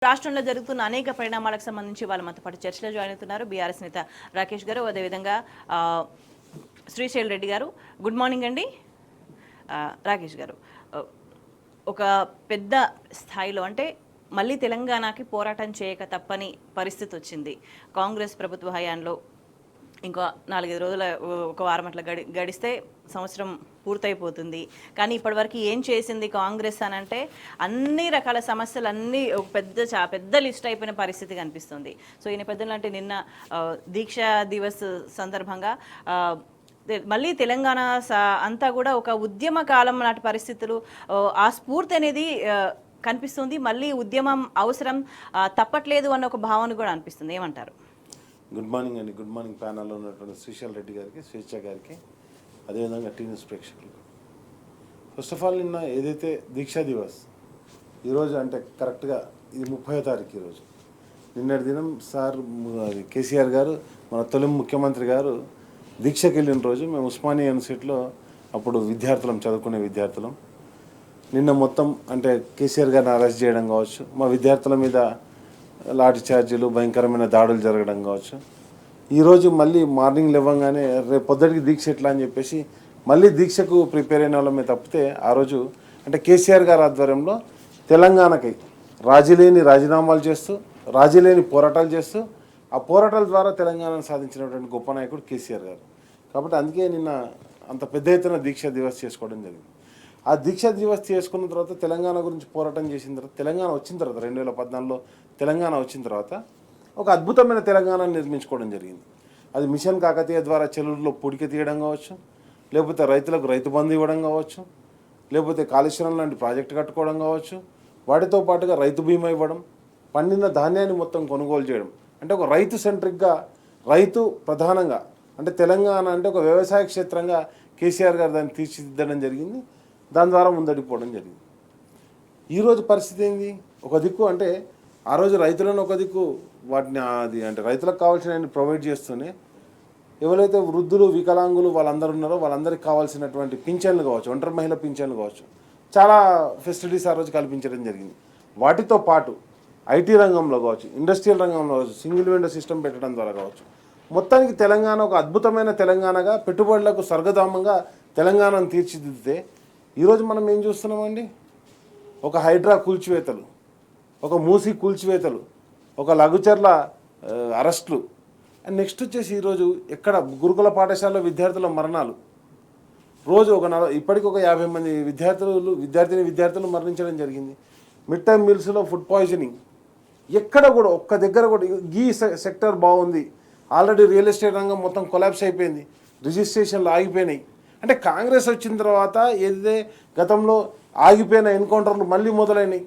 రాష్ట్రంలో జరుగుతున్న అనేక పరిణామాలకు సంబంధించి వాళ్ళ మనతో పాటు చర్చలో జాయిన్ అవుతున్నారు బీఆర్ఎస్ నేత రాకేష్ గారు, అదేవిధంగా శ్రీశైల్ రెడ్డి గారు. గుడ్ మార్నింగ్ అండి. రాకేష్ గారు, ఒక పెద్ద స్థాయిలో అంటే మళ్ళీ తెలంగాణకి పోరాటం చేయక తప్పని పరిస్థితి వచ్చింది కాంగ్రెస్ ప్రభుత్వ హయాంలో. ఇంకో 4-5 రోజుల ఒక వారం అట్లా గడిస్తే సంవత్సరం పూర్తయిపోతుంది. కానీ ఇప్పటివరకు ఏం చేసింది కాంగ్రెస్ అని అంటే అన్ని రకాల సమస్యలు అన్నీ ఒక పెద్ద లిస్ట్ అయిపోయిన పరిస్థితి కనిపిస్తుంది. సో ఈ నేపథ్యంలో అంటే నిన్న దీక్షా దివస్ సందర్భంగా మళ్ళీ తెలంగాణ అంతా కూడా ఒక ఉద్యమ కాలం నాటి పరిస్థితులు, ఆ స్ఫూర్తి అనేది కనిపిస్తుంది. మళ్ళీ ఉద్యమం అవసరం తప్పట్లేదు అన్న ఒక భావన కూడా అనిపిస్తుంది. ఏమంటారు? గుడ్ మార్నింగ్ అండి. గుడ్ మార్నింగ్ ప్యానల్లో ఉన్నటువంటి శ్రీశైల్ రెడ్డి గారికి, స్వేచ్ఛ గారికి, అదేవిధంగా టీ న్యూస్ ప్రేక్షకులకు. ఫస్ట్ ఆఫ్ ఆల్ నిన్న ఏదైతే దీక్షా దివస్ ఈరోజు అంటే కరెక్ట్గా ఇది 30వ తారీఖు ఈరోజు. నిన్నటి దినం సార్ కేసీఆర్ గారు మన తొలి ముఖ్యమంత్రి గారు దీక్షకి వెళ్ళిన రోజు మేము ఉస్మానియా యూనివర్సిటీలో అప్పుడు విద్యార్థులం, చదువుకునే విద్యార్థులం. నిన్న మొత్తం అంటే కేసీఆర్ గారిని అరెస్ట్ చేయడం కావచ్చు, మా విద్యార్థుల మీద లాఠీ ఛార్జీలు, భయంకరమైన దాడులు జరగడం కావచ్చు. ఈరోజు మళ్ళీ మార్నింగ్ లేవగానే రేపు పొద్దుటికి దీక్ష ఎట్లా అని చెప్పేసి మళ్ళీ దీక్షకు ప్రిపేర్ అయిన వాళ్ళమే తప్పితే ఆ రోజు అంటే కేసీఆర్ గారి ఆధ్వర్యంలో తెలంగాణకి రాజీలేని రాజీనామాలు చేస్తూ, రాజీలేని పోరాటాలు చేస్తూ, ఆ పోరాటాల ద్వారా తెలంగాణను సాధించినటువంటి గొప్ప నాయకుడు కేసీఆర్ గారు. కాబట్టి అందుకే నిన్న అంత పెద్ద ఎత్తున దీక్షా దివస్ చేసుకోవడం జరిగింది. ఆ దీక్షా దివస్ చేసుకున్న తర్వాత తెలంగాణ గురించి పోరాటం చేసిన తర్వాత తెలంగాణ వచ్చిన తర్వాత 2014లో తెలంగాణ వచ్చిన తర్వాత ఒక అద్భుతమైన తెలంగాణను నిర్మించుకోవడం జరిగింది. అది మిషన్ కాకతీయ ద్వారా చెరువుల్లో పూడిక తీయడం కావచ్చు, లేకపోతే రైతులకు రైతు బంధు ఇవ్వడం కావచ్చు, లేకపోతే కాళేశ్వరం లాంటి ప్రాజెక్టు కట్టుకోవడం కావచ్చు, వాటితో పాటుగా రైతు బీమా ఇవ్వడం, పండిన ధాన్యాన్ని మొత్తం కొనుగోలు చేయడం. అంటే ఒక రైతు సెంట్రిక్గా, రైతు ప్రధానంగా, అంటే తెలంగాణ అంటే ఒక వ్యవసాయ క్షేత్రంగా కేసీఆర్ గారు దాన్ని తీర్చిదిద్దడం జరిగింది. దాని ద్వారా ముందడిపోవడం జరిగింది. ఈరోజు పరిస్థితి ఏంది? ఒక దిక్కు అంటే ఆ రోజు రైతులను ఒక దిక్కు వాటిని అది అంటే రైతులకు కావాల్సిన ప్రొవైడ్ చేస్తూనే ఎవరైతే వృద్ధులు, వికలాంగులు వాళ్ళందరూ ఉన్నారో వాళ్ళందరికీ కావాల్సినటువంటి పింఛన్లు కావచ్చు, ఒంటరి మహిళ పింఛన్లు కావచ్చు, చాలా ఫెసిలిటీస్ ఆ రోజు కల్పించడం జరిగింది. వాటితో పాటు ఐటీ రంగంలో కావచ్చు, ఇండస్ట్రియల్ రంగంలో కావచ్చు, సింగిల్ విండో సిస్టమ్ పెట్టడం ద్వారా కావచ్చు, మొత్తానికి తెలంగాణ ఒక అద్భుతమైన తెలంగాణగా, పెట్టుబడులకు స్వర్గధామంగా తెలంగాణను తీర్చిదిద్దితే ఈరోజు మనం ఏం చూస్తున్నామండి? ఒక హైడ్రా కూల్చివేతలు, ఒక మూసి కూల్చివేతలు, ఒక లఘుచర్ల అరెస్టులు, అండ్ నెక్స్ట్ వచ్చేసి ఈరోజు ఎక్కడ గురుకుల పాఠశాలలో విద్యార్థుల మరణాలు. రోజు ఇప్పటికి ఒక 50 మంది విద్యార్థులు మరణించడం జరిగింది. మిడ్ టైమ్ మీల్స్లో ఫుడ్ పాయిజనింగ్. ఎక్కడ కూడా ఒక్క దగ్గర కూడా ఈ సెక్టర్ బాగుంది, ఆల్రెడీ రియల్ ఎస్టేట్ రంగం మొత్తం కొలాప్స్ అయిపోయింది, రిజిస్ట్రేషన్లు ఆగిపోయినాయి. అంటే కాంగ్రెస్ వచ్చిన తర్వాత ఏదైతే గతంలో ఆగిపోయిన ఎన్కౌంటర్లు మళ్ళీ మొదలైనవి,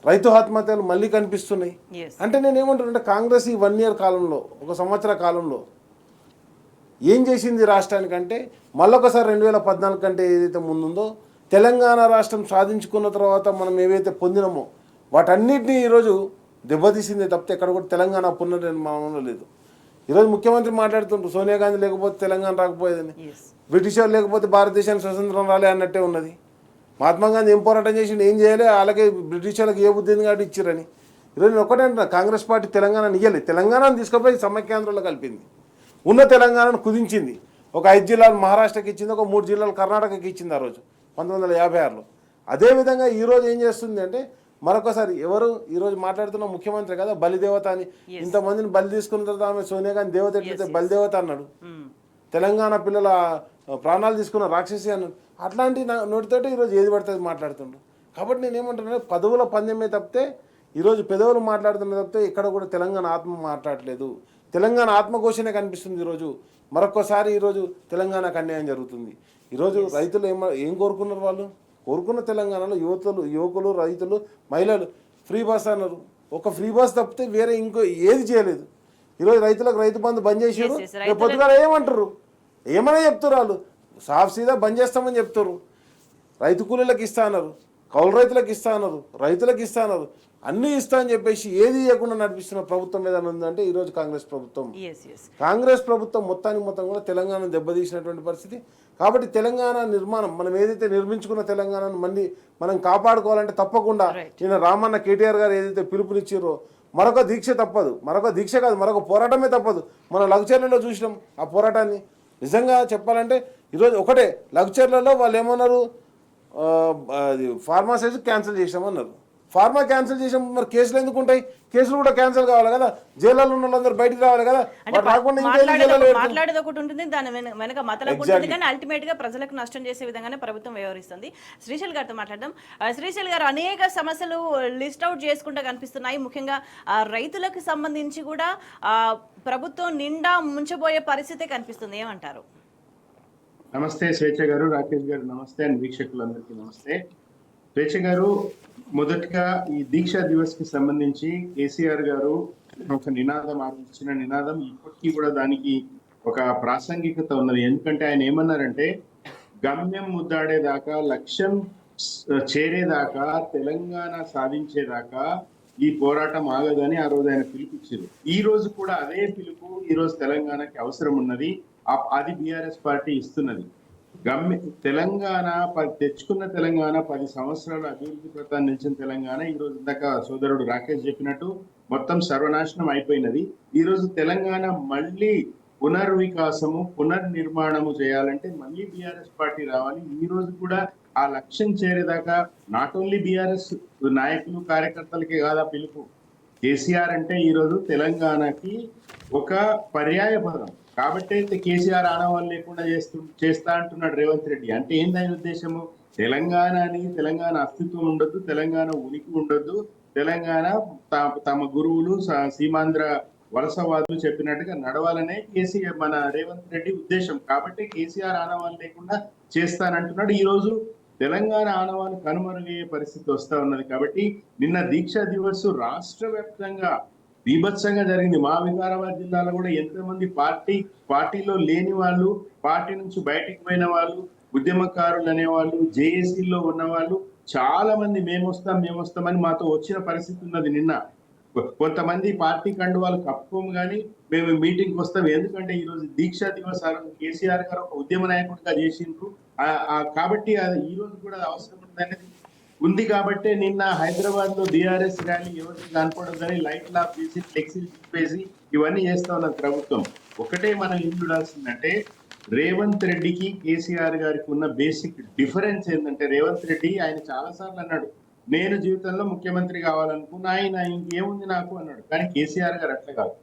రైతు ఆత్మహత్యలు మళ్ళీ కనిపిస్తున్నాయి. అంటే నేనేమంటున్నా, కాంగ్రెస్ ఈ 1 year కాలంలో, ఒక సంవత్సర కాలంలో ఏం చేసింది రాష్ట్రానికంటే మళ్ళొకసారి 2014 కంటే ఏదైతే ముందుందో తెలంగాణ రాష్ట్రం సాధించుకున్న తర్వాత మనం ఏవైతే పొందినామో వాటన్నిటినీ ఈరోజు దెబ్బతీసిందే తప్పితే ఎక్కడ కూడా తెలంగాణ పునర్నిర్మాణంలో లేదు. ఈరోజు ముఖ్యమంత్రి మాట్లాడుతుంటారు సోనియా గాంధీ లేకపోతే తెలంగాణ రాకపోయేదని, బ్రిటిష్ వాళ్ళు లేకపోతే భారతదేశానికి స్వతంత్రం రాలే అన్నట్టే ఉన్నది. మహాత్మా గాంధీ ఏం పోరాటం చేసి ఏం చేయాలి, అలాగే బ్రిటిష్ వాళ్ళకి ఏ బుద్ధి ఉంది కాబట్టి ఇచ్చారని. ఈరోజు నేను ఒకటే అంటున్నా, కాంగ్రెస్ పార్టీ తెలంగాణను ఇయ్యలేదు, తెలంగాణను తీసుకుపోయి సమైక్యాంధ్రంలో కలిపింది, ఉన్న తెలంగాణను కుదించింది. ఒక 5 జిల్లాలు మహారాష్ట్రకి ఇచ్చింది, ఒక 3 జిల్లాలు కర్ణాటకకి ఇచ్చింది ఆ రోజు 1956లో. అదేవిధంగా ఈరోజు ఏం చేస్తుంది అంటే మరొకసారి ఎవరు ఈరోజు మాట్లాడుతున్న ముఖ్యమంత్రి కదా బలిదేవత అని, ఇంతమందిని బలి తీసుకున్న తర్వాత ఆమె సోనియా గాంధీ దేవత ఎట్లయితే బలిదేవత అన్నాడు, తెలంగాణ పిల్లల ప్రాణాలు తీసుకున్న రాక్షసి అన్నాడు. అట్లాంటి నోటితోటి ఈరోజు ఏది పడుతుంది మాట్లాడుతుండ్రు. కాబట్టి నేనేమంటున్నా, పదవుల పందెమే తప్పితే ఈరోజు పెదవులు మాట్లాడుతున్న తప్పితే ఇక్కడ కూడా తెలంగాణ ఆత్మ మాట్లాడలేదు. తెలంగాణ ఆత్మఘోషనే కనిపిస్తుంది. ఈరోజు మరొకసారి ఈరోజు తెలంగాణకు అన్యాయం జరుగుతుంది. ఈరోజు రైతులు ఏం కోరుకున్నారు? వాళ్ళు కోరుకున్న తెలంగాణలో యువకులు, రైతులు, మహిళలు ఫ్రీ బస్ అన్నారు. ఒక ఫ్రీ బస్ తప్పితే వేరే ఇంకో ఏది చేయలేదు. ఈరోజు రైతులకు రైతు బంధు బంద్ చేసారు. రేపు పొద్దుగా ఏమంటారు, ఏమైనా చెప్తారు వాళ్ళు, సాఫ్ సీదా బంద్ చేస్తామని చెప్తారు. రైతు కూలీలకు ఇస్తా అన్నారు, కౌలు రైతులకు ఇస్తా అన్నారు, రైతులకు ఇస్తా అన్నారు, అన్నీ ఇస్తా అని చెప్పేసి ఏది ఇవ్వకుండా నడిపిస్తున్న ప్రభుత్వం ఏదైనా ఉందంటే ఈరోజు కాంగ్రెస్ ప్రభుత్వం. కాంగ్రెస్ ప్రభుత్వం మొత్తం కూడా తెలంగాణ దెబ్బతీసినటువంటి పరిస్థితి. కాబట్టి తెలంగాణ నిర్మాణం మనం ఏదైతే నిర్మించుకున్న తెలంగాణను మళ్ళీ మనం కాపాడుకోవాలంటే తప్పకుండా నిన్న రామన్న కేటీఆర్ గారు ఏదైతే పిలుపునిచ్చారో మరొక దీక్ష తప్పదు, మరొక దీక్ష కాదు మరొక పోరాటమే తప్పదు. మనం లఘుచర్లలో చూసినాం ఆ పోరాటాన్ని. నిజంగా చెప్పాలంటే ఈరోజు ఒకటే లఘుచర్లలో వాళ్ళు ఏమన్నారు, అది ఫార్మా సైజ్ క్యాన్సిల్ చేసామన్నారు. ఫార్మా క్యాన్సిల్ చేసాం, మరి కేసులు ఎందుకు ఉంటాయి? కేసులు కూడా క్యాన్సిల్ కావాలి కదా, జైల్లో ఉన్న వాళ్ళందరూ బయటికి రావాలి కదా. మాట్లాడేది ఒకటి ఉంటుంది, దాని వెనక మతలకు ఉంటుంది, కానీ అల్టిమేట్ గా ప్రజలకు నష్టం చేసే విధంగానే ప్రభుత్వం వ్యవహరిస్తుంది. శ్రీశైల్ గారితో మాట్లాడదాం. శ్రీశైల్ గారు, అనేక సమస్యలు లిస్ట్ అవుట్ చేసుకుంటూ కనిపిస్తున్నాయి. ముఖ్యంగా రైతులకు సంబంధించి కూడా ప్రభుత్వం నిండా ముంచబోయే పరిస్థితి కనిపిస్తుంది, ఏమంటారు? నమస్తే స్వేచ్ఛ గారు, రాకేష్ గారు నమస్తే, అండ్ వీక్షకులందరికీ నమస్తే. స్వేచ్ఛ గారు, మొదటిగా ఈ దీక్షా దివస్ కి సంబంధించి కేసీఆర్ గారు ఒక నినాదం ఇచ్చిన నినాదం ఇప్పటికీ కూడా దానికి ఒక ప్రాసంగికత ఉన్నది. ఎందుకంటే ఆయన ఏమన్నారంటే, గమ్యం ముద్దాడేదాకా, లక్ష్యం చేరేదాకా, తెలంగాణ సాధించేదాకా ఈ పోరాటం ఆగదని ఆ రోజు ఆయన పిలుపుచ్చారు. ఈ రోజు కూడా అదే పిలుపు ఈ రోజు తెలంగాణకి అవసరం ఉన్నది, అది బీఆర్ఎస్ పార్టీ ఇస్తున్నది. తెలంగాణ తెచ్చుకున్న తెలంగాణ 10 సంవత్సరాలు అభివృద్ధి పథాన్ని నిలిచిన తెలంగాణ ఈ రోజు ఇందాక సోదరుడు రాకేష్ చెప్పినట్టు మొత్తం సర్వనాశనం అయిపోయినది. ఈ రోజు తెలంగాణ మళ్ళీ పునర్వికాసము, పునర్నిర్మాణము చేయాలంటే మళ్ళీ బీఆర్ఎస్ పార్టీ రావాలి. ఈ రోజు కూడా ఆ లక్ష్యం చేరేదాకా నాట్ ఓన్లీ బీఆర్ఎస్ నాయకులు కార్యకర్తలకే కాదా పిలుపు. కేసీఆర్ అంటే ఈ రోజు తెలంగాణకి ఒక పర్యాయ పదం. కాబట్టి కేసీఆర్ ఆనవాళ్ళు లేకుండా చేస్తా అంటున్నాడు రేవంత్ రెడ్డి. అంటే ఏంది ఆయన ఉద్దేశము? తెలంగాణ అస్తిత్వం ఉండొద్దు, తెలంగాణ ఉనికి ఉండొద్దు, తెలంగాణ తమ గురువులు సీమాంధ్ర వలసవాదులు చెప్పినట్టుగా నడవాలనే కేసీఆర్ మన రేవంత్ రెడ్డి ఉద్దేశం. కాబట్టి కేసీఆర్ ఆనవాళ్ళు లేకుండా చేస్తానంటున్నాడు. ఈ రోజు తెలంగాణ ఆనవాళ్ళు కనుమరుగయ్యే పరిస్థితి వస్తా ఉన్నది. కాబట్టి నిన్న దీక్షా దివస్ రాష్ట్ర వ్యాప్తంగా బీభత్సంగా జరిగింది. మా వికారాబాద్ జిల్లాలో కూడా ఎంతమంది పార్టీలో లేని వాళ్ళు, పార్టీ నుంచి బయటికి పోయిన వాళ్ళు, ఉద్యమకారులు అనేవాళ్ళు, జేఏసీలో ఉన్న వాళ్ళు చాలా మంది మేము వస్తామని మాతో వచ్చిన పరిస్థితి ఉన్నది. నిన్న కొంతమంది పార్టీ కండువాలు కప్పుకోము కానీ మేము మీటింగ్కి వస్తాం. ఎందుకంటే ఈ రోజు దీక్షా దివస్ కేసీఆర్ గారు ఒక ఉద్యమ నాయకుడిగా చేసిండ్రు. కాబట్టి ఈ రోజు కూడా అవసరం ఉందనేది ఉంది. కాబట్టి నిన్న హైదరాబాద్ లో బీఆర్ఎస్ ర్యాలీ ఎవరికి కనపడదని లైట్లు ఆఫ్ చేసి, ఫ్లెక్సీలు తిప్పేసి ఇవన్నీ చేస్తా ఉన్నది ప్రభుత్వం. ఒకటే మనం ఏం చూడాల్సిందంటే, రేవంత్ రెడ్డికి కేసీఆర్ గారికి ఉన్న బేసిక్ డిఫరెన్స్ ఏంటంటే, రేవంత్ రెడ్డి ఆయన చాలా సార్లు అన్నాడు, నేను జీవితంలో ముఖ్యమంత్రి కావాలనుకున్నా, ఆయన ఇంకేముంది నాకు అన్నాడు. కానీ కేసీఆర్ గారు అట్లా కాదు.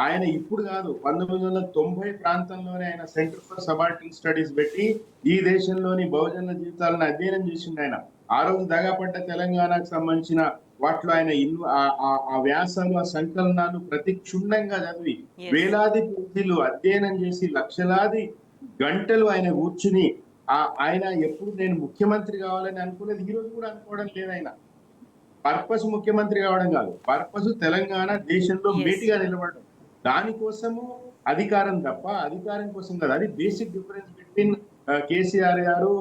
ఆయన ఇప్పుడు కాదు, 1990 ప్రాంతంలోనే ఆయన సెంటర్ ఫర్ సబార్డినేట్ స్టడీస్ పెట్టి ఈ దేశంలోని బహుజన జీవితాలను అధ్యయనం చేసిండు. ఆయన ఆ రోజు దగాపడ్డ తెలంగాణకు సంబంధించిన వాటిలో ఆయన ఆ వ్యాసాలు, ఆ సంకలనాలు ప్రతి క్షుణ్ణంగా చదివి వేలాది పేజీలు అధ్యయనం చేసి లక్షలాది గంటలు ఆయన కూర్చుని ఆయన ఎప్పుడు నేను ముఖ్యమంత్రి కావాలని అనుకునేది ఈ రోజు కూడా అనుకోవడం లేదు. ఆయన పర్పస్ ముఖ్యమంత్రి కావడం కాదు, పర్పస్ తెలంగాణ దేశంలో మేటిగా నిలబడడం, దానికోసము అధికారం తప్ప అధికారం కోసం కాదు. అది బేసిక్ డిఫరెన్స్ బిట్వీన్ కేసీఆర్ గారు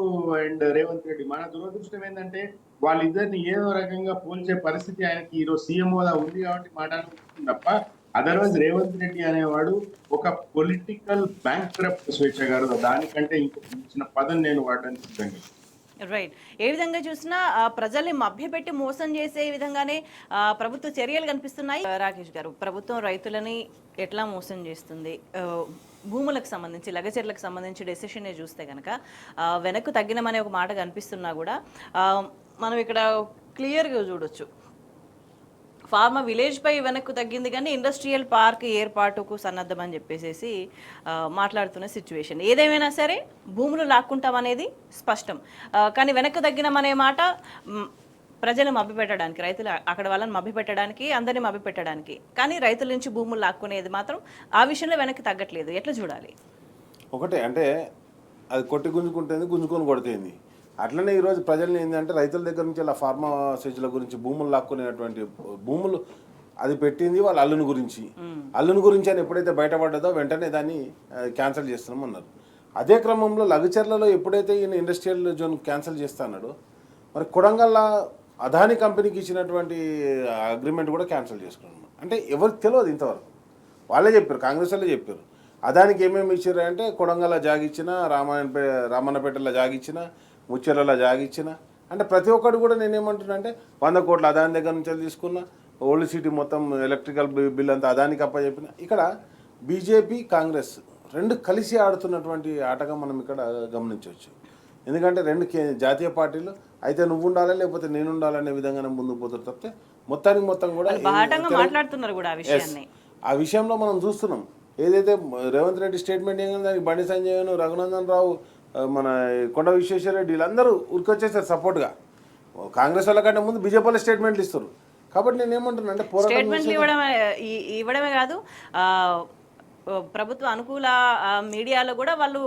అండ్ రేవంత్ రెడ్డి. మన దురదృష్టం ఏంటంటే వాళ్ళిద్దరిని ఏదో రకంగా పోల్చే పరిస్థితి ఆయనకి ఈరోజు సీఎం హోదా ఉంది కాబట్టి మాట్లాడుతుంది తప్ప, అదర్వైజ్ రేవంత్ రెడ్డి అనేవాడు ఒక పొలిటికల్ బ్యాంక్రప్ట్. స్వేచ్ఛ గారు, దానికంటే ఇంకొక ఇచ్చిన పదం నేను వాడడానికి సిద్ధంగా. రైట్. ఏ విధంగా చూసినా ప్రజల్ని మభ్యపెట్టి మోసం చేసే విధంగానే ప్రభుత్వ చర్యలు కనిపిస్తున్నాయి. రాకేష్ గారు, ప్రభుత్వం రైతులని ఎట్లా మోసం చేస్తుంది? భూములకు సంబంధించి, లగచర్లకు సంబంధించి డెసిషనే చూస్తే కనుక వెనక్కు తగ్గినమనే ఒక మాట కనిపిస్తున్నా కూడా మనం ఇక్కడ క్లియర్గా చూడొచ్చు, ఫార్మా విలేజ్ పై వెనక్కు తగ్గింది కానీ ఇండస్ట్రియల్ పార్క్ ఏర్పాటుకు సన్నద్ధమని చెప్పేసి మాట్లాడుతున్న సిచ్యువేషన్. ఏదేమైనా సరే భూములు లాక్కుంటామనేది స్పష్టం, కానీ వెనక్కు తగ్గినమనే మాట ప్రజలు మభ్యపెట్టడానికి, రైతులు అక్కడ వాళ్ళని మభ్యపెట్టడానికి, అందరినీ మభ్యపెట్టడానికి, కానీ రైతుల నుంచి భూములు లాక్కునేది మాత్రం ఆ విషయంలో వెనక్కి తగ్గట్లేదు. ఎట్లా చూడాలి? ఒకటే అంటే అది కొట్టి గుంజుకుంటుంది, గుంజుకొని కొడుతుంది. అట్లనే ఈరోజు ప్రజల్ని ఏంటంటే రైతుల దగ్గర నుంచి అలా ఫార్మా స్టేజ్ల గురించి భూములు లాక్కునేటువంటి భూములు అది పెట్టింది వాళ్ళ అల్లుని గురించి అని ఎప్పుడైతే బయటపడ్డదో వెంటనే దాన్ని క్యాన్సిల్ చేస్తున్నాం అన్నారు. అదే క్రమంలో లగచర్లలో ఎప్పుడైతే ఈయన ఇండస్ట్రియల్ జోన్ క్యాన్సిల్ చేస్తా అన్నాడు, మరి కొడంగల్లో అదాని కంపెనీకి ఇచ్చినటువంటి అగ్రిమెంట్ కూడా క్యాన్సిల్ చేసుకున్నాం. అంటే ఎవరికి తెలియదు ఇంతవరకు, వాళ్ళే చెప్పారు, కాంగ్రెస్ వాళ్ళే చెప్పారు. అదానికి ఏమేమి ఇచ్చారు అంటే కొడంగల్లో జాగిచ్చిన, రామన్నపేటలో జాగిచ్చిన, ముచ్చెర్లలో జాగిచ్చిన, అంటే ప్రతి ఒక్కటి కూడా నేనేమంటున్నా అంటే 100 కోట్ల అదాని దగ్గర నుంచి తీసుకున్న, ఓల్డ్ సిటీ మొత్తం ఎలక్ట్రికల్ బిల్ అంతా అదానికి అప్పచెప్పిన. ఇక్కడ బీజేపీ కాంగ్రెస్ రెండు కలిసి ఆడుతున్నటువంటి ఆటగా మనం ఇక్కడ గమనించవచ్చు. ఎందుకంటే రెండు జాతీయ పార్టీలు అయితే నువ్వు ఉండాలి లేకపోతే నేను ఉండాలనే విధంగానే ముందుకు పోతారు తప్పితే మొత్తానికి మొత్తం కూడా మాట్లాడుతున్నారు కూడా ఆ విషయంలో మనం చూస్తున్నాం. ఏదైతే రేవంత్ రెడ్డి స్టేట్మెంట్ ఏంటంటే దానికి బండి సంజయ్, రఘునందన్ రావు, మన కొండ విశ్వేశ్వరరెడ్డి వీళ్ళందరూ ఉరికొచ్చేసారు సపోర్ట్గా. కాంగ్రెస్ వాళ్ళ కంటే ముందు బీజేపీ వాళ్ళు స్టేట్మెంట్లు ఇస్తారు. కాబట్టి నేను ఏమంటున్నా అంటే స్టేట్మెంట్లు ఇవ్వడమే కాదు, ప్రభుత్వ అనుకూల మీడియాలో కూడా వాళ్ళు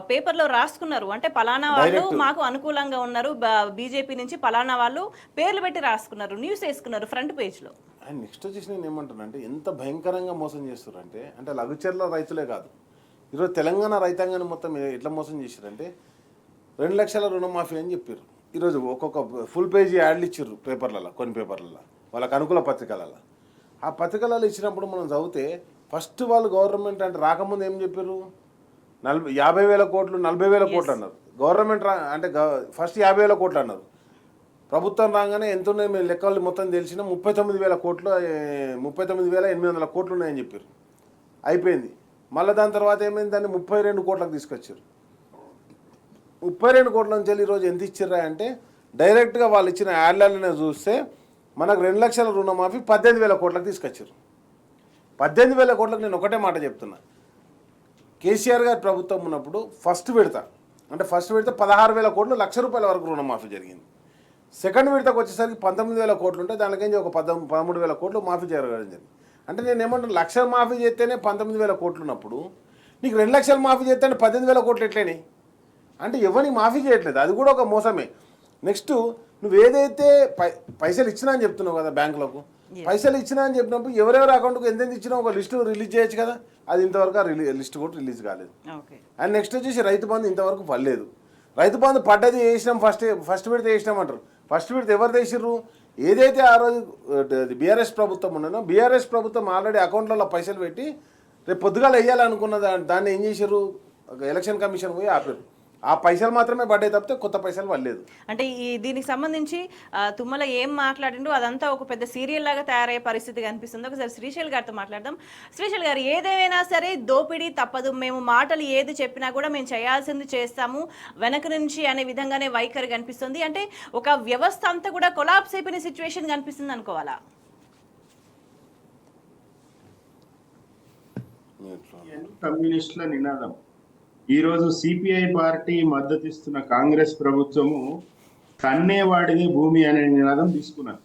పేపర్లో రాసుకున్నారు. అంటే పలానా వాళ్ళు మాకు అనుకూలంగా ఉన్నారు, బీజేపీ నుంచి పలానా వాళ్ళు పేర్లు పెట్టి రాసుకున్నారు, న్యూస్ వేసుకున్నారు ఫ్రంట్ పేజ్లో. అండ్ నెక్స్ట్ వచ్చేసి నేను ఏమంటున్నా అంటే ఎంత భయంకరంగా మోసం చేస్తారంటే అంటే లఘుచర్ల రైతులే కాదు, ఈరోజు తెలంగాణ రైతాంగాన్ని మొత్తం ఎట్లా మోసం చేశారంటే 2 లక్షల రుణమాఫీ అని చెప్పారు. ఈరోజు ఒక్కొక్క ఫుల్ పేజీ యాడ్లు ఇచ్చారు పేపర్లలో, కొన్ని పేపర్లలో వాళ్ళకి అనుకూల పత్రికలలో. ఆ పత్రికలలో ఇచ్చినప్పుడు మనం చదివితే ఫస్ట్ వాళ్ళు గవర్నమెంట్ అంటే రాకముందు ఏం చెప్పారు, 50,000 కోట్లు 40,000 కోట్లు అన్నారు. గవర్నమెంట్ అంటే ఫస్ట్ 50,000 కోట్లు అన్నారు. ప్రభుత్వం రాగానే ఎంత ఉన్నాయి మేము లెక్కలు మొత్తం తెలిసిన 39,000 కోట్లు, 39,800 కోట్లు ఉన్నాయని చెప్పారు. అయిపోయింది. మళ్ళీ దాని తర్వాత ఏమైంది, దాన్ని 32 కోట్లకు తీసుకొచ్చారు. 32 కోట్ల నుంచి ఈరోజు ఎంత ఇచ్చిర్రా అంటే డైరెక్ట్గా వాళ్ళు ఇచ్చిన యాడ్లనే చూస్తే మనకు 2 లక్షల రుణమాఫీ 18,000 కోట్లకు తీసుకొచ్చారు. 18,000 కోట్లకు నేను ఒకటే మాట చెప్తున్నా, కేసీఆర్ గారి ప్రభుత్వం ఉన్నప్పుడు ఫస్ట్ విడత 16,000 కోట్లు, ₹1,00,000 వరకు రుణమాఫీ జరిగింది. సెకండ్ విడతకు వచ్చేసరికి 19,000 కోట్లు ఉంటే దానికేంచి ఒక 13,000 కోట్లు మాఫీ జరగడం జరిగింది. అంటే నేను ఏమంటాను, 1,00,000 మాఫీ చేస్తేనే 19,000 కోట్లు ఉన్నప్పుడు నీకు 2 లక్షలు మాఫీ చేస్తే 18,000 కోట్లు ఎట్లేని అంటే ఎవరిని మాఫీ చేయట్లేదు, అది కూడా ఒక మోసమే. నెక్స్ట్ నువ్వు ఏదైతే పైసలు ఇచ్చినా అని చెప్తున్నావు కదా బ్యాంకులకు, పైసలు ఇచ్చినా అని చెప్పినప్పుడు ఎవరెవరి అకౌంట్కి ఎంతెంత ఇచ్చినా ఒక లిస్టు రిలీజ్ చేయొచ్చు కదా, అది ఇంతవరకు లిస్ట్ కూడా రిలీజ్ కాలేదు. అండ్ నెక్స్ట్ వచ్చేసి రైతు బంధు ఇంతవరకు పడలేదు. రైతు బంధు పడ్డది వేసినాం, ఫస్ట్ విడత వేసినాం అంటారు. ఫస్ట్ విడత ఎవరు వేసిర్రు, ఏదైతే ఆ రోజు బీఆర్ఎస్ ప్రభుత్వం ఉన్నదో బీఆర్ఎస్ ప్రభుత్వం ఆల్రెడీ అకౌంట్లలో పైసలు పెట్టి రేపు పొద్దుగాలు వేయాలనుకున్న దాన్ని ఏం చేశారు, ఎలక్షన్ కమిషన్ పోయి ఆపారు. ఆ పైసలు మాత్రమే పడ్డాయి తప్పితే కొత్త పైసలు పడలేదు. అంటే దీనికి సంబంధించి తుమ్మల ఏం మాట్లాడిండు అదంతా ఒక పెద్ద సీరియల్ లాగా తయారయ్యే పరిస్థితి కనిపిస్తుంది. ఒకసారి శ్రీశైల్ గారితో మాట్లాడదాం. శ్రీశైల్ గారు, ఏదేమైనా సరే దోపిడీ తప్పదు, మేము మాటలు ఏది చెప్పినా కూడా మేము చేయాల్సింది చేస్తాము వెనక నుంచి అనే విధంగానే వైఖరి కనిపిస్తుంది. అంటే ఒక వ్యవస్థ అంతా కూడా కొలాప్స్ అయిపోయిన సిచ్యువేషన్ కనిపిస్తుంది అనుకోవాలా? కమ్యూనిస్టుల నినాదం ఈరోజు సిపిఐ పార్టీ మద్దతిస్తున్న కాంగ్రెస్ ప్రభుత్వము తన్నేవాడిదే భూమి అనే నినాదం తీసుకున్నారు.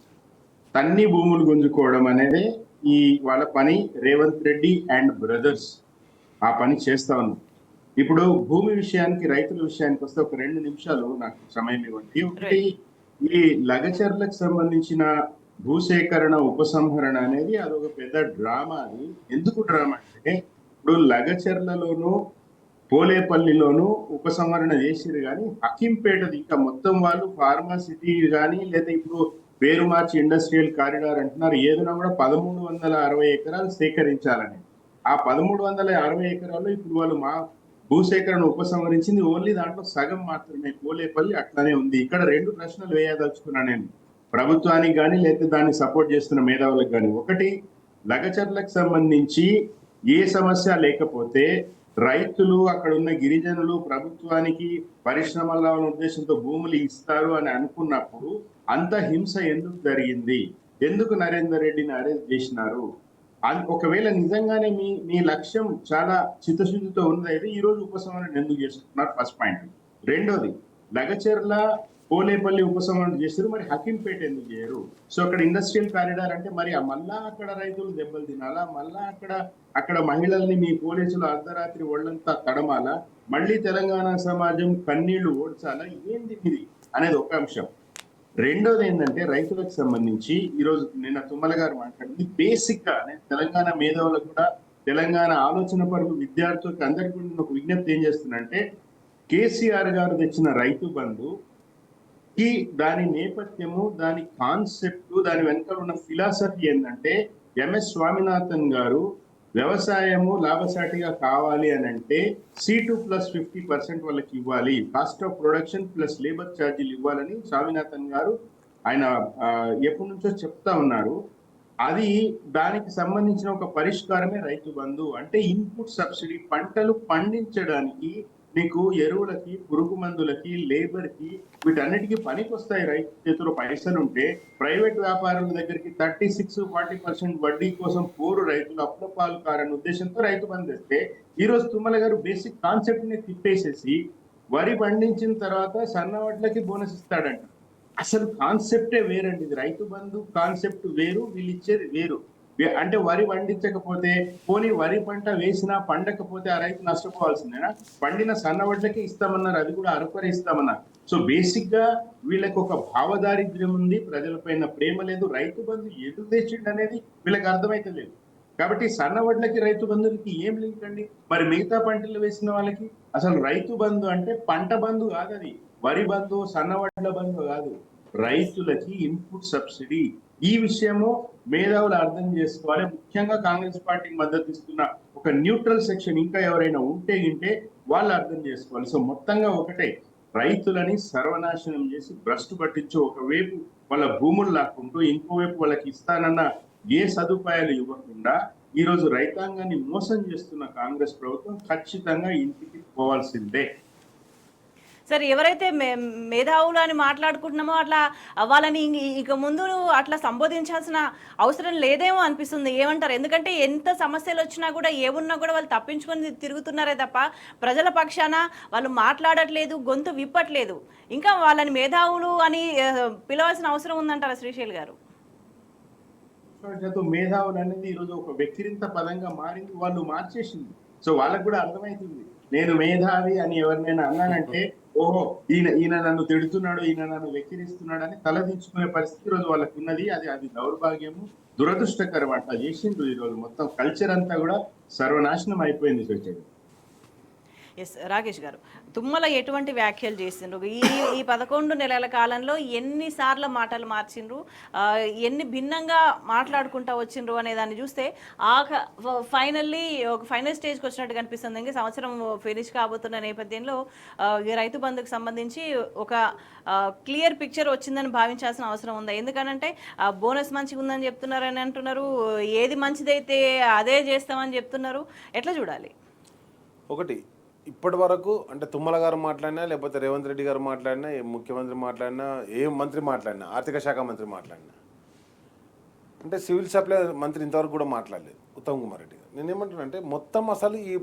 తన్ని భూములు గుంజుకోవడం అనేది ఈ వాళ్ళ పని. రేవంత్ రెడ్డి అండ్ బ్రదర్స్ ఆ పని చేస్తా ఉన్నారు. ఇప్పుడు భూమి విషయానికి, రైతుల విషయానికి వస్తే ఒక 2 నిమిషాలు నాకు సమయం ఇవ్వండి. ఒకటి, ఈ లగచర్లకు సంబంధించిన భూసేకరణ ఉపసంహరణ అనేది అదొక పెద్ద డ్రామా. అది ఎందుకు డ్రామా అంటే, ఇప్పుడు లగచర్లలోనూ పోలేపల్లిలోనూ ఉపసంహరణ చేసిరు, కానీ హకీంపేటది ఇంకా మొత్తం వాళ్ళు ఫార్మా సిటీ కానీ లేదా ఇప్పుడు పేరు మార్చి ఇండస్ట్రియల్ కారిడార్ అంటున్నారు. ఏదైనా కూడా 1360 ఎకరాలు సేకరించాలని. ఆ 1360 ఎకరాల్లో ఇప్పుడు వాళ్ళు మా భూసేకరణ ఉపసంహరించింది ఓన్లీ దాంట్లో సగం మాత్రమే. పోలేపల్లి అట్లానే ఉంది. ఇక్కడ 2 ప్రశ్నలు వేయదలుచుకున్నా నేను ప్రభుత్వానికి కానీ లేదా దాన్ని సపోర్ట్ చేస్తున్న మేధావులకు కానీ. ఒకటి, లగచర్లకు సంబంధించి ఏ సమస్య లేకపోతే రైతులు, అక్కడ ఉన్న గిరిజనులు ప్రభుత్వానికి పరిశ్రమల ఉద్దేశంతో భూములు ఇస్తారు అని అనుకున్నప్పుడు అంత హింస ఎందుకు జరిగింది? ఎందుకు నరేందర్ రెడ్డిని అరెస్ట్ చేసినారు? ఒకవేళ నిజంగానే మీ లక్ష్యం చాలా చిత్తశుద్ధితో ఉన్నదైతే ఈ రోజు ఉపసంహరణ ఎందుకు చేస్తున్నారు? First point. రెండోది, లగచర్ల పోలేపల్లి ఉపసంహరణ చేస్తారు, మరి హకీంపేట ఎందుకు చేయరు? సో అక్కడ ఇండస్ట్రియల్ కారిడార్ అంటే మరి మళ్ళా అక్కడ రైతులు దెబ్బలు తినాలా? మళ్ళా అక్కడ మహిళల్ని మీ పోలీసులు అర్ధరాత్రి ఒళ్ళంతా తడమాలా? మళ్ళీ తెలంగాణ సమాజం కన్నీళ్లు ఓడ్చాలా? ఏంది ఇది అనేది ఒక అంశం. రెండోది ఏంటంటే, రైతులకు సంబంధించి ఈరోజు నిన్న తుమ్మల గారు మాట్లాడింది బేసిక్ గా తెలంగాణ మేధావులకు కూడా, తెలంగాణ ఆలోచన పరులు విద్యార్థులకు అందరికీ ఒక విజ్ఞప్తి ఏం చేస్తున్నంటే, కేసీఆర్ గారు తెచ్చిన రైతు బంధు దాని నేపథ్యము, దాని కాన్సెప్ట్, దాని వెనకాల ఉన్న ఫిలాసఫీ ఏంటంటే, ఎంఎస్ స్వామినాథన్ గారు వ్యవసాయము లాభసాటిగా కావాలి అని అంటే C2+50% వాళ్ళకి ఇవ్వాలి, cost of production plus labour ఛార్జీలు ఇవ్వాలని స్వామినాథన్ గారు ఆయన ఎప్పటి నుంచో చెప్తా ఉన్నారు. అది దానికి సంబంధించిన ఒక పరిష్కారమే రైతు బంధు. అంటే ఇన్పుట్ సబ్సిడీ, పంటలు పండించడానికి నీకు ఎరువులకి, పురుగు మందులకి, లేబర్ కి, వీటన్నిటికీ పనికి వస్తాయి. రైతు చేతిలో పైసలు ఉంటే ప్రైవేట్ వ్యాపారుల దగ్గరికి 36-40% వడ్డీ కోసం పోరు రైతులు అప్పులపాలు కారని ఉద్దేశంతో రైతు బంధు తెస్తే, ఈ రోజు తుమ్మల గారు బేసిక్ కాన్సెప్ట్ ని తిప్పేసేసి వరి పండించిన తర్వాత సన్న వడ్లకి బోనస్ ఇస్తాడంట. అసలు కాన్సెప్టే వేరండి. ఇది రైతు బంధు కాన్సెప్ట్ వేరు, వీళ్ళు ఇచ్చేది వేరు. అంటే వరి పండించకపోతే, పోనీ వరి పంట వేసినా పండకపోతే ఆ రైతు నష్టపోవాల్సిందేనా? పండిన సన్న వడ్లకి ఇస్తామన్నారు, అది కూడా అరకొర ఇస్తామన్నారు. సో బేసిక్ గా వీళ్ళకి ఒక భావదారిద్ర్యం ఉంది, ప్రజలపైన ప్రేమ లేదు. రైతు బంధు ఎదురు తెచ్చిండు అనేది వీళ్ళకి అర్థమైతే లేదు. కాబట్టి సన్న వడ్లకి రైతు బంధుకి ఏం లింక్ అండి? మరి మిగతా పంటలు వేసిన వాళ్ళకి అసలు రైతు బంధు అంటే పంట బంధు కాదు, అది వరి బంధు, సన్న వడ్ల బంధు కాదు, రైతులకి ఇన్పుట్ సబ్సిడీ. ఈ విషయము మేధావులు అర్థం చేసుకోవాలి. ముఖ్యంగా కాంగ్రెస్ పార్టీకి మద్దతు ఇస్తున్న ఒక న్యూట్రల్ సెక్షన్ ఇంకా ఎవరైనా ఉంటే వాళ్ళు అర్థం చేసుకోవాలి. సో మొత్తంగా ఒకటే, రైతులని సర్వనాశనం చేసి భ్రష్టు పట్టించు, ఒకవైపు వాళ్ళ భూములు లాక్కుంటూ ఇంకోవైపు వాళ్ళకి ఇస్తానన్న ఏ సదుపాయాలు ఇవ్వకుండా ఈ రోజు రైతాంగాన్ని మోసం చేస్తున్న కాంగ్రెస్ ప్రభుత్వం ఖచ్చితంగా ఇంటికి పోవాల్సిందే. సార్, ఎవరైతే మేధావులు అని మాట్లాడుకుంటున్నామో అట్లా వాళ్ళని ఇక ముందు అట్లా సంబోధించాల్సిన అవసరం లేదేమో అనిపిస్తుంది. ఏమంటారు? ఎందుకంటే ఎంత సమస్యలు వచ్చినా కూడా, ఏమున్నా కూడా వాళ్ళు తప్పించుకొని తిరుగుతున్నారే తప్ప ప్రజల పక్షాన వాళ్ళు మాట్లాడట్లేదు, గొంతు విప్పట్లేదు. ఇంకా వాళ్ళని మేధావులు అని పిలవాల్సిన అవసరం ఉందంటారా శ్రీశైల్ గారు? మేధావులు అనేది ఈరోజు ఒక వ్యక్తిరింత పదంగా మారింది, వాళ్ళు మార్చేసింది. సో వాళ్ళకు కూడా అర్థమవుతుంది, నేను మేధావి అని ఎవరినైనా అన్నానంటే ఓహో ఈయన నన్ను తిడుతున్నాడు, ఈయన నన్ను వెక్కిరిస్తున్నాడు అని తలదించుకునే పరిస్థితి రోజు వాళ్ళకు ఉన్నది. అది దౌర్భాగ్యము, దురదృష్టకరం. అట్లా చేసిండ్రు. ఈ రోజు మొత్తం కల్చర్ అంతా కూడా సర్వనాశనం అయిపోయింది. సొసైటీ. ఎస్ రాకేష్ గారు, తుమ్మల ఎటువంటి వ్యాఖ్యలు చేసిండ్రు? ఈ 11 నెలల కాలంలో ఎన్నిసార్లు మాటలు మార్చిండ్రు, ఎన్ని భిన్నంగా మాట్లాడుకుంటా వచ్చిండ్రు అనే దాన్ని చూస్తే ఫైనల్లీ ఒక ఫైనల్ స్టేజ్కి వచ్చినట్టు కనిపిస్తుంది. ఇంకా సంవత్సరం ఫినిష్ కాబోతున్న నేపథ్యంలో రైతు బంధుకు సంబంధించి ఒక క్లియర్ పిక్చర్ వచ్చిందని భావించాల్సిన అవసరం ఉందా? ఎందుకనంటే బోనస్ మంచిగా ఉందని చెప్తున్నారు అని అంటున్నారు, ఏది మంచిదైతే అదే చేస్తామని చెప్తున్నారు. ఎట్లా చూడాలి? ఒకటి, ఇప్పటి వరకు అంటే తుమ్మల గారు మాట్లాడినా, లేకపోతే రేవంత్ రెడ్డి గారు మాట్లాడినా, ముఖ్యమంత్రి మాట్లాడినా, ఏ మంత్రి మాట్లాడినా, ఆర్థిక శాఖ మంత్రి మాట్లాడినా, అంటే సివిల్ సప్లై మంత్రి ఇంతవరకు కూడా మాట్లాడలేదు ఉత్తమ్ కుమార్ రెడ్డి గారు. నేనేమంటున్నానంటే మొత్తం అసలు ఈ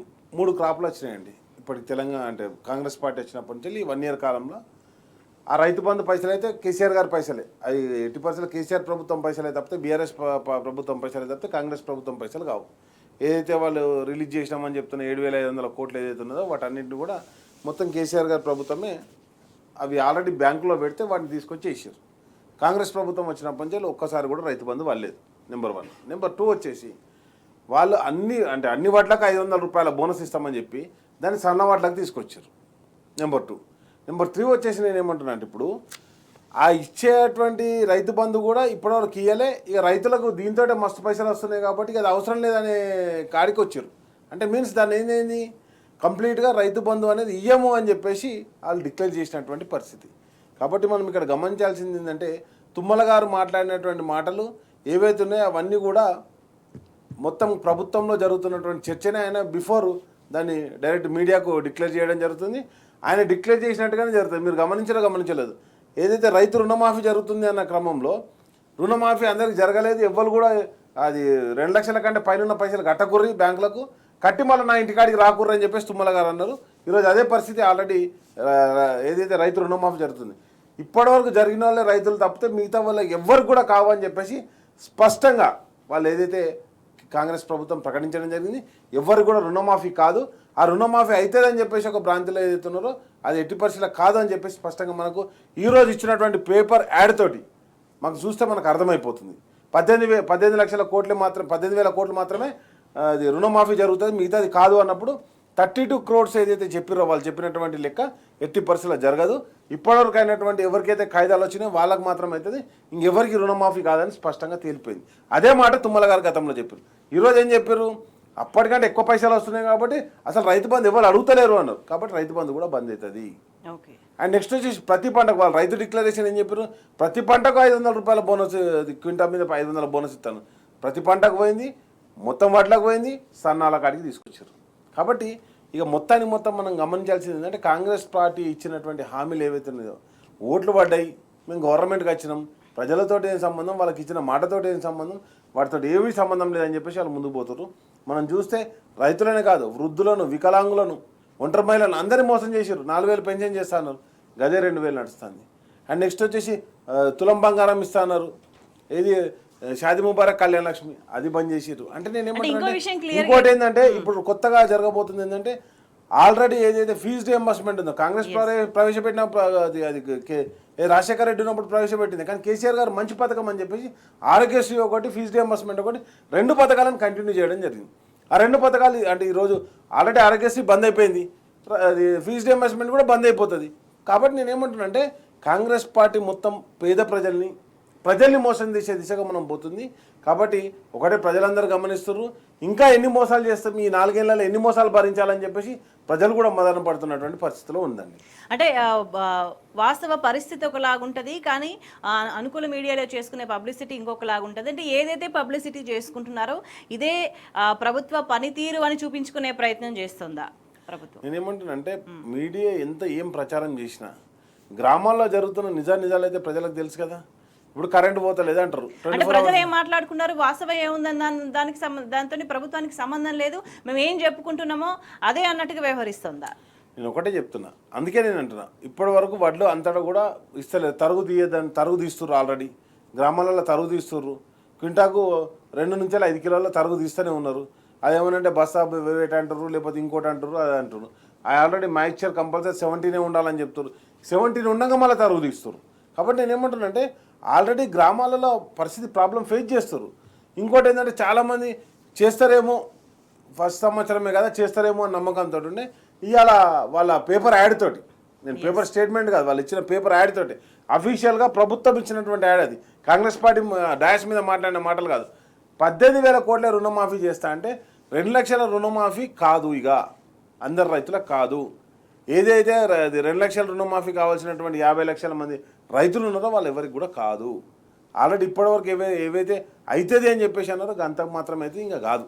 3 క్రాప్లు వచ్చినాయండి ఇప్పటికి తెలంగాణ, అంటే కాంగ్రెస్ పార్టీ వచ్చినప్పటి నుంచి ఈ 1 ఇయర్ కాలంలో. ఆ రైతు బంధు పైసలు అయితే కేసీఆర్ గారి పైసలే, అది 80% కేసీఆర్ ప్రభుత్వం పైసలే తప్పితే, బీఆర్ఎస్ ప్రభుత్వం పైసలే తప్పితే కాంగ్రెస్ ప్రభుత్వం పైసలు కావు. ఏదైతే వాళ్ళు రిలీజ్ చేసినామని చెప్తున్న 7,500 కోట్లు ఏదైతే ఉన్నదో వాటన్నింటిని కూడా మొత్తం కేసీఆర్ గారి ప్రభుత్వమే అవి ఆల్రెడీ బ్యాంకులో పెడితే వాటిని తీసుకొచ్చి వేసారు. కాంగ్రెస్ ప్రభుత్వం వచ్చినప్పటి నుంచి ఒక్కసారి కూడా రైతు బంధు వాళ్ళలేదు. నెంబర్ 1. నెంబర్ 2 వచ్చేసి వాళ్ళు అన్ని వాట్లకు 500 రూపాయల బోనస్ ఇస్తామని చెప్పి దాన్ని సన్న వాట్లకు తీసుకొచ్చారు. నెంబర్ 2. నెంబర్ 3 వచ్చేసి నేను ఏమంటున్నా అంటే, ఇప్పుడు ఆ ఇచ్చేటువంటి రైతు బంధు కూడా ఇప్పటివరకు ఇయ్యలే. ఇక రైతులకు దీంతో మస్తు పైసలు వస్తున్నాయి కాబట్టి అది అవసరం లేదనే కాడికి వచ్చారు. అంటే మీన్స్ దాన్ని ఏంది, కంప్లీట్గా రైతు బంధు అనేది ఇయ్యము అని చెప్పేసి వాళ్ళు డిక్లేర్ చేసినటువంటి పరిస్థితి. కాబట్టి మనం ఇక్కడ గమనించాల్సింది ఏంటంటే, తుమ్మల గారు మాట్లాడినటువంటి మాటలు ఏవైతే ఉన్నాయో అవన్నీ కూడా మొత్తం ప్రభుత్వంలో జరుగుతున్నటువంటి చర్చనే ఆయన బిఫోర్ దాన్ని డైరెక్ట్ మీడియాకు డిక్లేర్ చేయడం జరుగుతుంది. ఆయన డిక్లేర్ చేసినట్టుగానే జరుగుతుంది. మీరు గమనించలేదు. ఏదైతే రైతు రుణమాఫీ జరుగుతుంది అన్న క్రమంలో రుణమాఫీ అందరికి జరగలేదు. ఎవ్వరు కూడా అది 2 లక్షల కంటే పైన పైసలు కట్టకుర్రి బ్యాంకులకు, కట్టి మళ్ళీ నా ఇంటికాడికి రాకుర్రి అని చెప్పేసి తుమ్మల గారు అన్నారు. ఈరోజు అదే పరిస్థితి ఆల్రెడీ ఏదైతే రైతు రుణమాఫీ జరుగుతుంది, ఇప్పటివరకు జరిగిన వాళ్ళే రైతులు తప్పితే మిగతా వాళ్ళకి ఎవ్వరు కూడా కావని చెప్పేసి స్పష్టంగా వాళ్ళు ఏదైతే కాంగ్రెస్ ప్రభుత్వం ప్రకటించడం జరిగింది. ఎవ్వరు కూడా రుణమాఫీ కాదు, ఆ రుణమాఫీ అవుతుందని చెప్పేసి ఒక భ్రాంతిలో ఏదైతే ఉన్నారో అది 80% కాదు అని చెప్పేసి స్పష్టంగా మనకు ఈరోజు ఇచ్చినటువంటి పేపర్ యాడ్ తోటి మాకు చూస్తే మనకు అర్థమైపోతుంది. 18 లక్షల కోట్లు మాత్రం 18,000 కోట్లు మాత్రమే అది రుణమాఫీ జరుగుతుంది, మిగతాది కాదు అన్నప్పుడు 32 crores ఏదైతే చెప్పారో వాళ్ళు చెప్పినటువంటి లెక్క 80% జరగదు. ఇప్పటివరకు అయినటువంటి ఎవరికైతే కాయిదాలు వచ్చినాయో వాళ్ళకి మాత్రం అవుతుంది, ఇంకెవరికి రుణమాఫీ కాదని స్పష్టంగా తేలిపోయింది. అదే మాట తుమ్మల గారు గతంలో చెప్పారు. ఈరోజు ఏం చెప్పారు, అప్పటికంటే ఎక్కువ పైసలు వస్తున్నాయి కాబట్టి అసలు రైతు బంధు ఎవరు అడుగుతలేరు అన్నారు. కాబట్టి రైతు బంధు కూడా బంద్ అవుతుంది. ఓకే. అండ్ నెక్స్ట్ వచ్చేసి ప్రతి పంటకు వాళ్ళు రైతు డిక్లరేషన్ ఏం చెప్పారు, ప్రతి పంటకు 500 రూపాయల బోనస్, క్వింటా మీద 500 బోనస్ ఇస్తాను. ప్రతి పంటకు పోయింది, మొత్తం వాటిలోకి పోయింది, సన్నాల కాడికి తీసుకొచ్చారు. కాబట్టి ఇక మొత్తం మనం గమనించాల్సింది ఏంటంటే కాంగ్రెస్ పార్టీ ఇచ్చినటువంటి హామీలు ఏవైతే ఉన్నాయో, ఓట్లు పడ్డాయి, మేము గవర్నమెంట్కి వచ్చినాం, ప్రజలతో ఏం సంబంధం, వాళ్ళకి ఇచ్చిన మాటతో ఏం సంబంధం, వాటితో ఏమీ సంబంధం లేదని చెప్పేసి వాళ్ళు ముందుకు పోతారు. మనం చూస్తే రైతులనే కాదు, వృద్ధులను, వికలాంగులను, ఒంటరి మహిళలను అందరినీ మోసం చేశారు. 4000 పెన్షన్ చేస్తా అన్నారు, గదే 2000 నడుస్తుంది. అండ్ నెక్స్ట్ వచ్చేసి తులం బంగారం ఇస్తా అన్నారు, ఏది షాది ముబారక్ కళ్యాణ లక్ష్మి, అది బంద్ చేసిర్రు. అంటే నేను ఇంకోటి ఏంటంటే ఇప్పుడు కొత్తగా జరగబోతుంది ఏంటంటే, ఆల్రెడీ ఏదైతే ఫీజు రియంబర్స్మెంట్ ఉందో కాంగ్రెస్ ప్రవేశపెట్టిన అది రాజశేఖర రెడ్డి ఉన్నప్పుడు ప్రవేశపెట్టింది. కానీ కేసీఆర్ గారు మంచి పథకం అని చెప్పేసి ఆరోగ్యశ్రీ ఒకటి, ఫీజు రియంబర్స్మెంట్ ఒకటి, 2 పథకాలను కంటిన్యూ చేయడం జరిగింది. ఆ 2 పథకాలు అంటే ఈరోజు ఆల్రెడీ ఆరోగ్యశ్రీ బంద్ అయిపోయింది, అది ఫీజు రియంబర్స్మెంట్ కూడా బంద్ అయిపోతుంది. కాబట్టి నేను ఏమంటున్నానంటే కాంగ్రెస్ పార్టీ మొత్తం పేద ప్రజల్ని మోసం చేసే దిశగా మనం పోతుంది. కాబట్టి ఒకటే ప్రజలందరూ గమనిస్తున్నారు, ఇంకా ఎన్ని మోసాలు చేస్తాం, ఈ 4 ఏళ్లలో ఎన్ని మోసాలు భరించాలని చెప్పేసి ప్రజలు కూడా మదన పడుతున్నటువంటి పరిస్థితిలో ఉందండి. అంటే వాస్తవ పరిస్థితి ఒకలాగుంటుంది, కానీ అనుకూల మీడియాలో చేసుకునే పబ్లిసిటీ ఇంకొకలాగుంటుంది. అంటే ఏదైతే పబ్లిసిటీ చేసుకుంటున్నారో ఇదే ప్రభుత్వ పనితీరు అని చూపించుకునే ప్రయత్నం చేస్తుందా ప్రభుత్వం? నేనేమంటున్నానంటే మీడియా ఏం ప్రచారం చేసినా గ్రామాల్లో జరుగుతున్న నిజాలు అయితే ప్రజలకు తెలుసు కదా. ఇప్పుడు కరెంట్ పోతలేదు అంటారు, అంటే ప్రజలు ఏం మాట్లాడుకున్నారు, వాస్తవం ఏముందని దాంతో ప్రభుత్వానికి సంబంధం లేదు, మేము ఏం చెప్పుకుంటున్నామో అదే అన్నట్టుగా వ్యవహరిస్తుందా? నేను ఒకటే చెప్తున్నా, అందుకే నేను అంటున్నా, ఇప్పటి వరకు వడ్లు అంతటా కూడా ఇస్తలేదు, తరుగు తీస్తుర్రు. ఆల్రెడీ గ్రామాలలో తరుగు తీస్తుర్రు, క్వింటాకు 2 నుంచి 5 కిలోల తరుగు తీస్తూనే ఉన్నారు. అదేమనంటే బస్తా వెయిట్ అంటారు, లేకపోతే ఇంకోటి అంటారు, అది అంటారు. ఆల్రెడీ మ్యాక్చర్ కంపల్సరీ 17 ఉండాలని చెప్తారు, 17 ఉండగా మళ్ళీ తరుగు తీస్తారు. కాబట్టి నేను ఏమంటున్నానంటే ఆల్రెడీ గ్రామాలలో పరిస్థితి ప్రాబ్లం ఫేస్ చేస్తారు. ఇంకోటి ఏంటంటే చాలామంది చేస్తారేమో, ఫస్ట్ సంవత్సరమే కదా చేస్తారేమో అని నమ్మకంతో ఉండే ఇవాళ వాళ్ళ పేపర్ యాడ్ తోటి, నేను పేపర్ స్టేట్మెంట్ కాదు, వాళ్ళు ఇచ్చిన పేపర్ యాడ్ తోటి అఫీషియల్గా ప్రభుత్వం ఇచ్చినటువంటి యాడ్, అది కాంగ్రెస్ పార్టీ డాష్ మీద మాట్లాడిన మాటలు కాదు. 18,000 కోట్ల రుణమాఫీ చేస్తా అంటే 2 లక్షల రుణమాఫీ కాదు, ఇక అందరు రైతులకు కాదు. ఏదైతే 2 లక్షల రుణమాఫీ కావాల్సినటువంటి 50 లక్షల మంది రైతులు ఉన్నారో వాళ్ళు ఎవరికి కూడా కాదు. ఆల్రెడీ ఇప్పటివరకు ఏవైతే అవుతుంది అని చెప్పేసి అన్నారో అంతకు మాత్రం అయితే ఇంకా కాదు,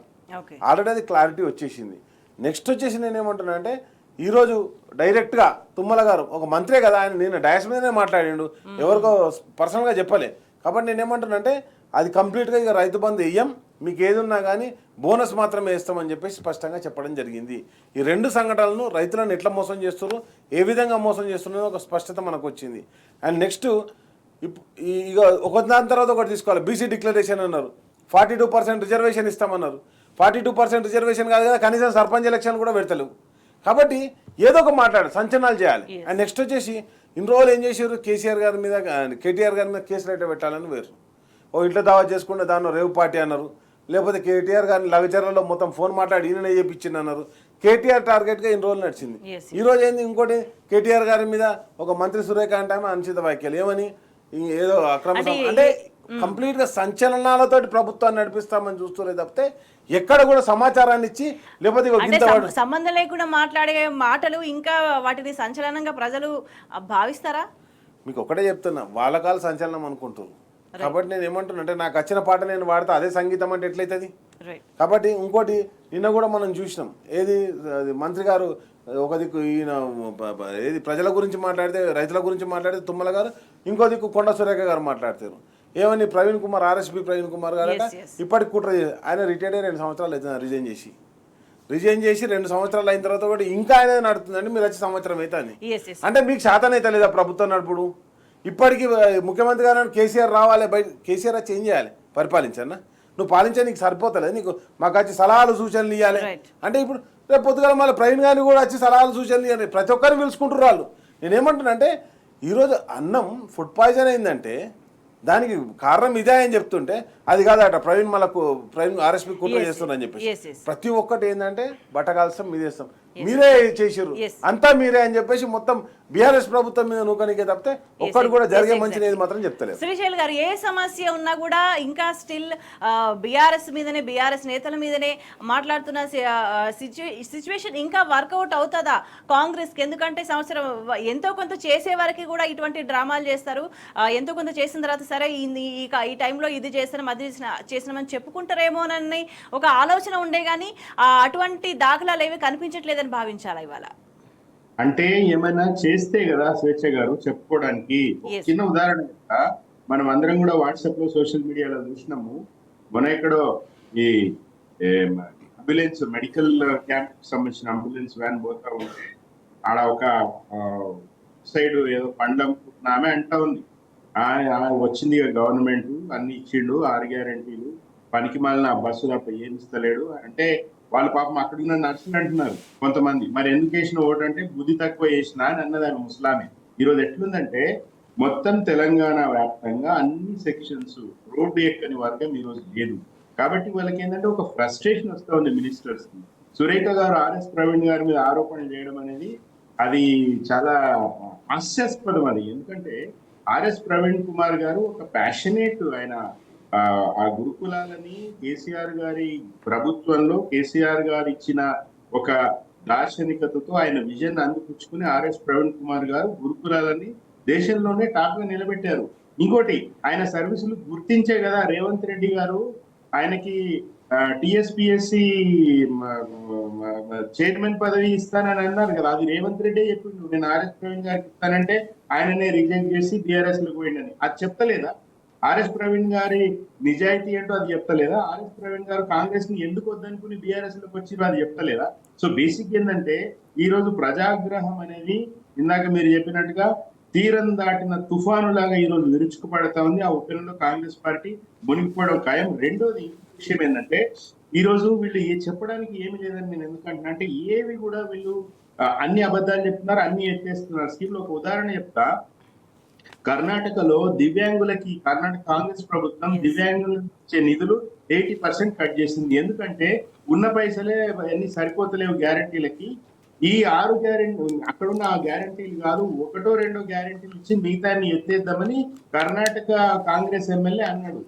ఆల్రెడీ అది క్లారిటీ వచ్చేసింది. నెక్స్ట్ వచ్చేసి నేను ఏమంటున్నా అంటే ఈరోజు డైరెక్ట్గా తుమ్మల గారు ఒక మంత్రే కదా, ఆయన నేను డాష్ మీదనే మాట్లాడిండు, ఎవరికో పర్సనల్గా చెప్పలే. కాబట్టి నేను ఏమంటున్నా అంటే అది కంప్లీట్గా ఇక రైతు బంధు వేయం, మీకు ఏది ఉన్నా కానీ బోనస్ మాత్రమే వేస్తామని చెప్పేసి స్పష్టంగా చెప్పడం జరిగింది. ఈ 2 సంఘటనలను రైతులను ఎట్లా మోసం చేస్తున్నారు, ఏ విధంగా మోసం చేస్తున్నారో ఒక స్పష్టత మనకు వచ్చింది. అండ్ నెక్స్ట్ ఇక ఒక దాని తర్వాత ఒకటి తీసుకోవాలి. బీసీ డిక్లరేషన్ అన్నారు, 42% రిజర్వేషన్ ఇస్తామన్నారు. 42% రిజర్వేషన్ కాదు కదా, కనీసం సర్పంచ్ ఎలక్షన్ కూడా పెడతలేవు. కాబట్టి ఏదో ఒక సంచలనాలు చేయాలి. అండ్ నెక్స్ట్ వచ్చేసి ఇన్ని రోజులు ఏం చేశారు, కేటీఆర్ గారి మీద కేసులు అయితే పెట్టాలని వేరు. ఇంట్లో దావా చేసుకుంటే దానిలో రేవు పార్టీ అన్నారు, లేకపోతే కేటీఆర్ గారిని లగచర్లలో మొత్తం ఫోన్ మాట్లాడి ఈయన చేయించింది అన్నారు. కేటీఆర్ టార్గెట్గా ఇన్ని రోజులు నడిచింది. ఈరోజు ఏంది ఇంకోటి, కేటీఆర్ గారి మీద ఒక మంత్రి సురేఖ అంటే అనుచిత వ్యాఖ్యలు, ఏమని ఏదో అక్రమ, అంటే కంప్లీట్గా సంచలనాలతోటి ప్రభుత్వాన్ని నడిపిస్తామని చూస్తున్నారు తప్పితే ఎక్కడ కూడా సమాచారాన్ని ఇచ్చి లేకపోతే సంబంధం లేకుండా మాట్లాడే మాటలు ఇంకా వాటిని సంచలనంగా ప్రజలు భావిస్తారా? మీకు ఒకటే చెప్తున్నా, వాళ్ళ కాలు సంచలనం అనుకుంటారు. కాబట్టి నేను ఏమంటున్నా అంటే నాకు వచ్చిన పాట నేను వాడితే అదే సంగీతం అంటే ఎట్లయితుంది. కాబట్టి ఇంకోటి నిన్న కూడా మనం చూసినాం, ఏది మంత్రి గారు ఒక దిక్కు ఈయన ఏది ప్రజల గురించి మాట్లాడితే, రైతుల గురించి మాట్లాడితే తుమ్మల గారు, ఇంకో దిక్కు కొండ సురేఖ గారు మాట్లాడతారు. ఏమని ప్రవీణ్ కుమార్, ఆర్ఎస్పీ ప్రవీణ్ కుమార్ గారు ఇప్పటికి కుట్ర ఆయన రిటైర్డ్ అయ్యి 2 సంవత్సరాలు అవుతుంది రిజైన్ చేసి 2 సంవత్సరాలు అయిన తర్వాత కూడా ఇంకా ఆయన నడుతుందండి, మీరు వచ్చి సంవత్సరం అయితే అని. అంటే మీకు శాతనైతే లేదా ప్రభుత్వం నడుపుడు? ఇప్పటికీ ముఖ్యమంత్రి గారు కేసీఆర్ రావాలి, కేసీఆర్ వచ్చి ఏం చేయాలి, పరిపాలించన్నా, నువ్వు పాలించే నీకు సరిపోతలేదు, నీకు మాకు వచ్చి సలహాలు సూచనలు ఇవ్వాలి. అంటే ఇప్పుడు రేపు పొద్దుగాల మళ్ళీ ప్రవీణ్ గారిని కూడా వచ్చి సలహాలు సూచనలు ఇవ్వాలి, ప్రతి ఒక్కరిని పిలుచుకుంటారు వాళ్ళు. నేనేమంటున్నా అంటే ఈరోజు అన్నం ఫుడ్ పాయిజన్ అయిందంటే దానికి కారణం ఇదే అని చెప్తుంటే అది కాదట, ప్రవీణ్ ఆర్ఎస్పీ కుట్ర చేస్తుందని చెప్పేసి ప్రతి ఒక్కటి ఏంటంటే బట్టకాల్స్తాం, మీదేస్తాం. మీరే చేసిర్రు, Yes. అంతా మీరే అని చెప్పేసి మొత్తం బీఆర్ఎస్ ప్రభుత్వం మీద నూకనికే తప్పితే ఒక్కడు కూడా జరిగే మంచిది మాత్రం చెప్తలేదు. శ్రీశైల్ గారు, ఏ సమస్య ఉన్నా కూడా ఇంకా స్టిల్ బీఆర్ఎస్ మీదనే, బీఆర్ఎస్ నేతల మీదనే మాట్లాడుతున్న సిచ్యువేషన్ ఇంకా వర్కౌట్ అవుతుందా కాంగ్రెస్కి? ఎందుకంటే సంవత్సరం ఎంతో కొంత చేసే వరకు కూడా ఇటువంటి డ్రామాలు చేస్తారు. ఎంతో కొంత చేసిన తర్వాత సరే ఈ టైంలో ఇది చేసినాం, అది చేసినామని చెప్పుకుంటారేమోనని ఒక ఆలోచన ఉండే కానీ అటువంటి దాఖలాలు ఏవి కనిపించట్లేదని భావించాలా ఇవాళ? అంటే ఏమైనా చేస్తే కదా స్వేచ్ఛ గారు చెప్పుకోవడానికి. Yes. చిన్న ఉదాహరణ చెప్తా. మనం అందరం కూడా వాట్సాప్ లో సోషల్ మీడియాలో చూసినాము. మన ఎక్కడో ఈ అంబులెన్స్ మెడికల్ క్యాంప్ సంబంధించిన అంబులెన్స్ వ్యాన్ పోతా ఉంటే ఆడ ఒక సైడ్ ఏదో పండ్లు అమ్ముకుంటున్న ఆమె అంటా ఉంది, వచ్చింది గవర్నమెంట్ అన్ని ఇచ్చిండు 6 గ్యారెంటీలు, పనికి మాలిన బస్సు తప్ప ఏం ఇస్తలేడు అంటే వాళ్ళ పాపం అక్కడున్న నర్సులు అంటున్నారు కొంతమంది. మరి ఎందుకు వేసిన ఓటు అంటే బుద్ధి తక్కువ వేసిన అని అన్నది ఆమె ముస్లామే. ఈరోజు ఎట్లుందంటే మొత్తం తెలంగాణ వ్యాప్తంగా అన్ని సెక్షన్స్ రోడ్డు ఎక్కని వర్గం ఈరోజు లేదు. కాబట్టి వాళ్ళకి ఏంటంటే ఒక ఫ్రస్ట్రేషన్ వస్తూ ఉంది మినిస్టర్స్ కి. సురేఖ గారు ఆర్ఎస్ ప్రవీణ్ గారి మీద ఆరోపణలు చేయడం అనేది అది చాలా హాస్యాస్పదం. అది ఎందుకంటే ఆర్ఎస్ ప్రవీణ్ కుమార్ గారు ఒక ప్యాషనేట్, ఆయన ఆ గురుకులాలని కేసీఆర్ గారి ప్రభుత్వంలో కేసీఆర్ గారు ఇచ్చిన ఒక దార్శనికతతో ఆయన విజన్ అందిపుచ్చుకుని ఆర్ఎస్ ప్రవీణ్ కుమార్ గారు గురుకులాలని దేశంలోనే టాప్ గా నిలబెట్టారు. ఇంకోటి ఆయన సర్వీసులు గుర్తించే కదా రేవంత్ రెడ్డి గారు ఆయనకి టిఎస్పిఎస్సి చైర్మన్ పదవి ఇస్తానని అన్నారు కదా, అది రేవంత్ రెడ్డి చెప్పిండు. నేను ఆర్ఎస్ ప్రవీణ్ గారికి ఇస్తానంటే ఆయననే రిజెక్ట్ చేసి బీఆర్ఎస్ లో పోయిండని. అది చెప్తలేదా? ఆర్ఎస్ ప్రవీణ్ గారి నిజాయితీ ఏంటో అది చెప్తలేదా? ఆర్ఎస్ ప్రవీణ్ గారు కాంగ్రెస్ ని ఎందుకు వద్దనుకుని బీఆర్ఎస్ లోకి వచ్చిరో అది చెప్తలేదా? సో బేసిక్ ఏంటంటే ఈ రోజు ప్రజాగ్రహం అనేది ఇందాక మీరు చెప్పినట్టుగా తీరం దాటిన తుఫాను లాగా ఈ రోజు విరుచుకుపడతా ఉంది. ఆ ఒప్పందంలో కాంగ్రెస్ పార్టీ మునిగిపోవడం ఖాయం. రెండోది విషయం ఏంటంటే ఈ రోజు వీళ్ళు చెప్పడానికి ఏమి లేదని నేను ఎందుకంటున్నా అంటే ఏవి కూడా వీళ్ళు అన్ని అబద్ధాలు చెప్తున్నారు, అన్ని ఎత్తేస్తున్నారు. స్కీమ్ లో ఒక ఉదాహరణ చెప్తా. కర్ణాటకలో దివ్యాంగులకి కర్ణాటక కాంగ్రెస్ ప్రభుత్వం దివ్యాంగులకు ఇచ్చే నిధులు 80% కట్ చేసింది. ఎందుకంటే ఉన్న పైసలే అన్ని సరిపోతలేవు గ్యారంటీలకి. ఈ 6 గ్యారెంటీ అక్కడున్న ఆ గ్యారంటీలు కాదు, 1, 2 గ్యారెంటీలు ఇచ్చి మిగతాన్ని ఎత్తేద్దామని కర్ణాటక కాంగ్రెస్ ఎమ్మెల్యే అన్నాడు.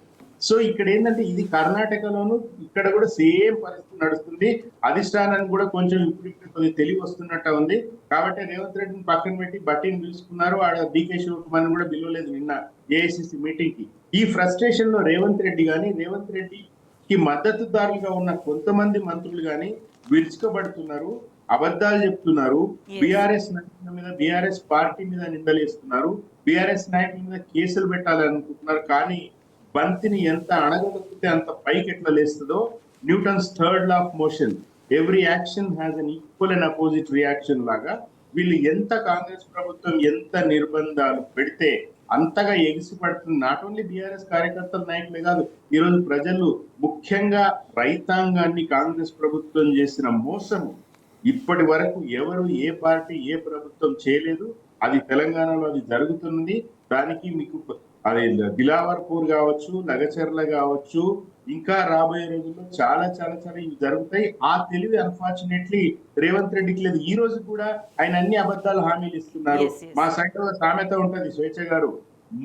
సో ఇక్కడ ఏంటంటే ఇది కర్ణాటకలోను ఇక్కడ కూడా సేమ్ పరిస్థితి నడుస్తుంది. అధిష్టానానికి కూడా కొంచెం ఇప్పుడు కొద్దిగా తెలివి వస్తున్నట్టు ఉంది. కాబట్టి రేవంత్ రెడ్డిని పక్కన పెట్టి బట్టిని పిలుచుకున్నారు. ఆడ డీకే శివకుమార్ కూడా పిలవలేదు నిన్న ఏఐసిసి మీటింగ్ కి. ఈ ఫ్రస్ట్రేషన్ లో రేవంత్ రెడ్డి గాని, రేవంత్ రెడ్డికి మద్దతుదారులుగా ఉన్న కొంతమంది మంత్రులు గాని విరుచుకబడుతున్నారు, అబద్ధాలు చెప్తున్నారు, బీఆర్ఎస్ నాయకుల మీద, బీఆర్ఎస్ పార్టీ మీద నిందలేస్తున్నారు, బీఆర్ఎస్ నాయకుల మీద కేసులు పెట్టాలనుకుంటున్నారు. కానీ బంతిని ఎంత అణగదొక్కితే అంత పైకి ఎట్లా లేస్తుందో Newton's 3rd law of motion, every action has an equal and opposite reaction లాగా వీళ్ళు ఎంత కాంగ్రెస్ ప్రభుత్వం ఎంత నిర్బంధాలు పెడితే అంతగా ఎగిసిపడుతుంది. నాట్ ఓన్లీ బీఆర్ఎస్ కార్యకర్తల నాయకులే కాదు, ఈ రోజు ప్రజలు ముఖ్యంగా రైతాంగాన్ని కాంగ్రెస్ ప్రభుత్వం చేసిన మోసము ఇప్పటి వరకు ఎవరు ఏ పార్టీ ఏ ప్రభుత్వం చేయలేదు. అది తెలంగాణలో అది జరుగుతున్నది. దానికి మీకు అది దిలావర్పూర్ కావచ్చు, లగచర్ల కావచ్చు, ఇంకా రాబోయే రోజుల్లో చాలా చాలా చాలా ఇవి జరుగుతాయి. ఆ తెలివి అన్ఫార్చునేట్లీ రేవంత్ రెడ్డికి లేదు. ఈ రోజు కూడా ఆయన అన్ని అబద్ధాలు హామీలు ఇస్తున్నారు. మా సైడ్ సామెత ఉంటది స్వేచ్ఛ గారు,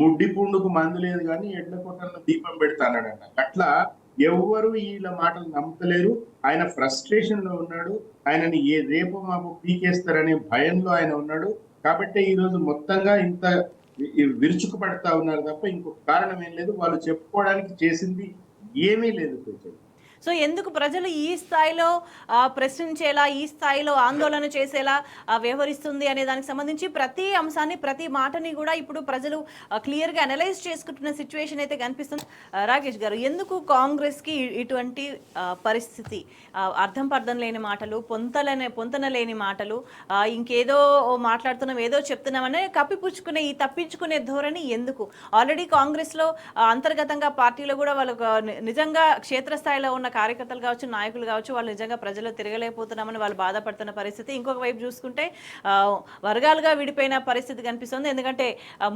ముడ్డి పుండుకు మందు లేదు కానీ ఎడ్ల కొట్టంలో దీపం పెడతానడంట. అట్లా ఎవ్వరు వీళ్ళ మాటలు నమ్ముతలేరు. ఆయన ఫ్రస్ట్రేషన్ లో ఉన్నాడు. ఆయనని రేపు మాకు పీకేస్తారనే భయంలో ఆయన ఉన్నాడు. కాబట్టి ఈ రోజు మొత్తంగా ఇంత విరుచుకుపడతా ఉన్నారు తప్ప ఇంకొక కారణం ఏం లేదు. వాళ్ళు చెప్పుకోవడానికి చేసింది ఏమీ లేదు. సో ఎందుకు ప్రజలు ఈ స్థాయిలో ప్రశ్నించేలా, ఈ స్థాయిలో ఆందోళన చేసేలా వ్యవహరిస్తుంది అనే దానికి సంబంధించి ప్రతి అంశాన్ని, ప్రతి మాటని కూడా ఇప్పుడు ప్రజలు క్లియర్గా అనలైజ్ చేసుకుంటున్న సిచ్యువేషన్ అయితే కనిపిస్తుంది. రాకేష్ గారు, ఎందుకు కాంగ్రెస్కి ఇటువంటి పరిస్థితి? అర్థం పర్థం లేని మాటలు, పొంతన లేని మాటలు, ఇంకేదో మాట్లాడుతున్నాం, ఏదో చెప్తున్నామని కప్పిపుచ్చుకునే ఈ తప్పించుకునే ధోరణి ఎందుకు? ఆల్రెడీ కాంగ్రెస్లో అంతర్గతంగా పార్టీలో కూడా వాళ్ళకు నిజంగా క్షేత్రస్థాయిలో ఉన్న కార్యకర్తలు కావచ్చు, నాయకులు కావచ్చు, వాళ్ళు నిజంగా ప్రజల్లో తిరగలేకపోతున్నామని వాళ్ళు బాధపడుతున్న పరిస్థితి. ఇంకొక వైపు చూసుకుంటే వర్గాలుగా విడిపోయిన పరిస్థితి కనిపిస్తుంది. ఎందుకంటే